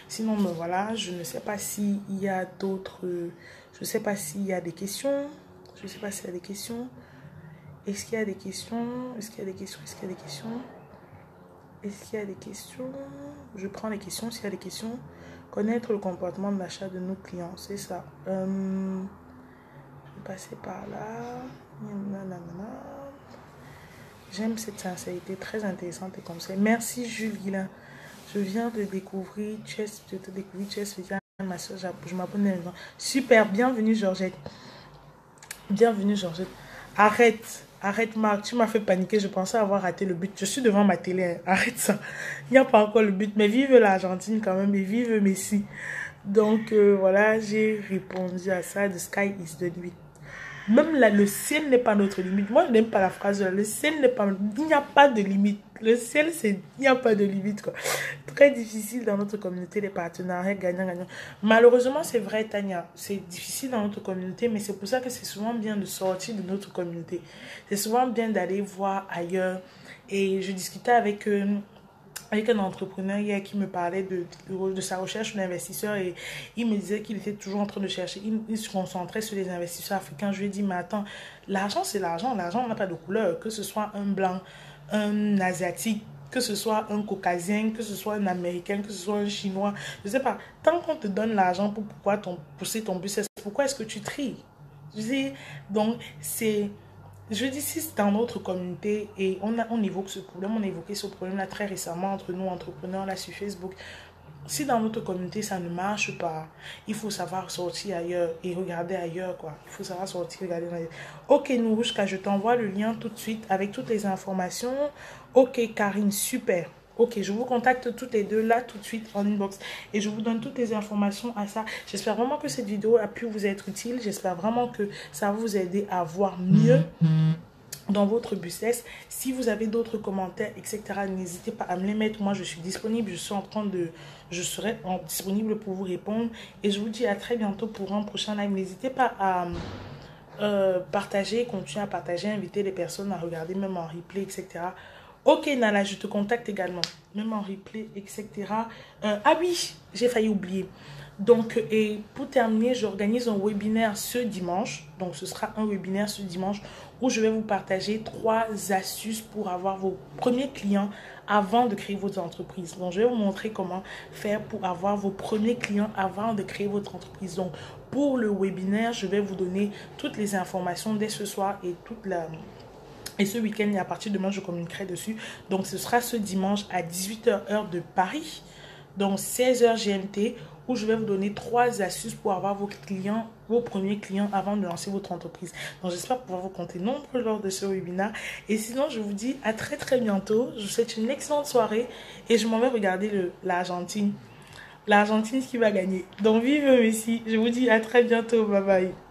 Speaker 2: Sinon, ben voilà. Je ne sais pas s'il y a d'autres... Je ne sais pas s'il y a des questions. Je ne sais pas s'il y a des questions. Est-ce qu'il y a des questions? Est-ce qu'il y a des questions? Est-ce qu'il y a des questions? Est-ce qu'il y a des questions? Je prends les questions s'il y a des questions. Connaître le comportement d'achat de nos clients, c'est ça. Je vais passer par là. J'aime cette sincérité très intéressante et comme ça. Merci Jules Guillain. Je viens de découvrir Chess. Je te découvrir Chess. Ma soeur, je m'abonne maintenant. Super, bienvenue Georgette. Bienvenue Georgette. Arrête Marc, tu m'as fait paniquer, je pensais avoir raté le but. Je suis devant ma télé, hein. Arrête ça. Il n'y a pas encore le but, mais vive l'Argentine quand même et vive Messi. Donc voilà, j'ai répondu à ça. The sky is the limit. Même là, le ciel n'est pas notre limite. Moi, je n'aime pas la phrase. Le ciel n'est pas... Il n'y a pas de limite. Le ciel, c'est... Il n'y a pas de limite, quoi. Très difficile dans notre communauté, les partenariats gagnant-gagnant. Malheureusement, c'est vrai, Tania. C'est difficile dans notre communauté, mais c'est pour ça que c'est souvent bien de sortir de notre communauté. C'est souvent bien d'aller voir ailleurs. Et je discutais avec un entrepreneur hier qui me parlait de sa recherche d'investisseurs et il me disait qu'il était toujours en train de chercher, il se concentrait sur les investisseurs africains. Je lui ai dit, mais attends, l'argent c'est l'argent, l'argent n'a pas de couleur, que ce soit un blanc, un asiatique, que ce soit un caucasien, que ce soit un américain, que ce soit un chinois, je sais pas, tant qu'on te donne l'argent pour pousser ton business, pourquoi est-ce que tu tries? Je dis, donc c'est... Je dis, si c'est dans notre communauté et on évoque ce problème, on a évoqué ce problème-là très récemment entre nous, entrepreneurs, là sur Facebook. Si dans notre communauté, ça ne marche pas, il faut savoir sortir ailleurs et regarder ailleurs, quoi. Il faut savoir sortir, regarder ailleurs. Ok, Nourouchka, je t'envoie le lien tout de suite avec toutes les informations. Ok, Karine, super. Ok, je vous contacte toutes les deux là tout de suite en inbox et je vous donne toutes les informations à ça. J'espère vraiment que cette vidéo a pu vous être utile. J'espère vraiment que ça va vous aider à voir mieux dans votre business. Si vous avez d'autres commentaires, etc., n'hésitez pas à me les mettre. Moi, je suis disponible. Je serai disponible pour vous répondre. Et je vous dis à très bientôt pour un prochain live. N'hésitez pas à partager, continuer à partager, inviter les personnes à regarder, même en replay, etc. Ok, Nala, je te contacte également, même en replay, etc. Ah oui, j'ai failli oublier. Donc, et pour terminer, j'organise un webinaire ce dimanche. Donc, ce sera un webinaire ce dimanche où je vais vous partager 3 astuces pour avoir vos premiers clients avant de créer votre entreprise. Donc, je vais vous montrer comment faire pour avoir vos premiers clients avant de créer votre entreprise. Donc, pour le webinaire, je vais vous donner toutes les informations dès ce soir et ce week-end, et à partir de demain, je communiquerai dessus. Donc, ce sera ce dimanche à 18 h heure de Paris. Donc, 16 h GMT où je vais vous donner 3 astuces pour avoir vos clients, vos premiers clients avant de lancer votre entreprise. Donc, j'espère pouvoir vous compter nombreux lors de ce webinaire. Et sinon, je vous dis à très très bientôt. Je vous souhaite une excellente soirée et je m'en vais regarder l'Argentine. L'Argentine qui va gagner. Donc, vive Messi. Je vous dis à très bientôt. Bye bye.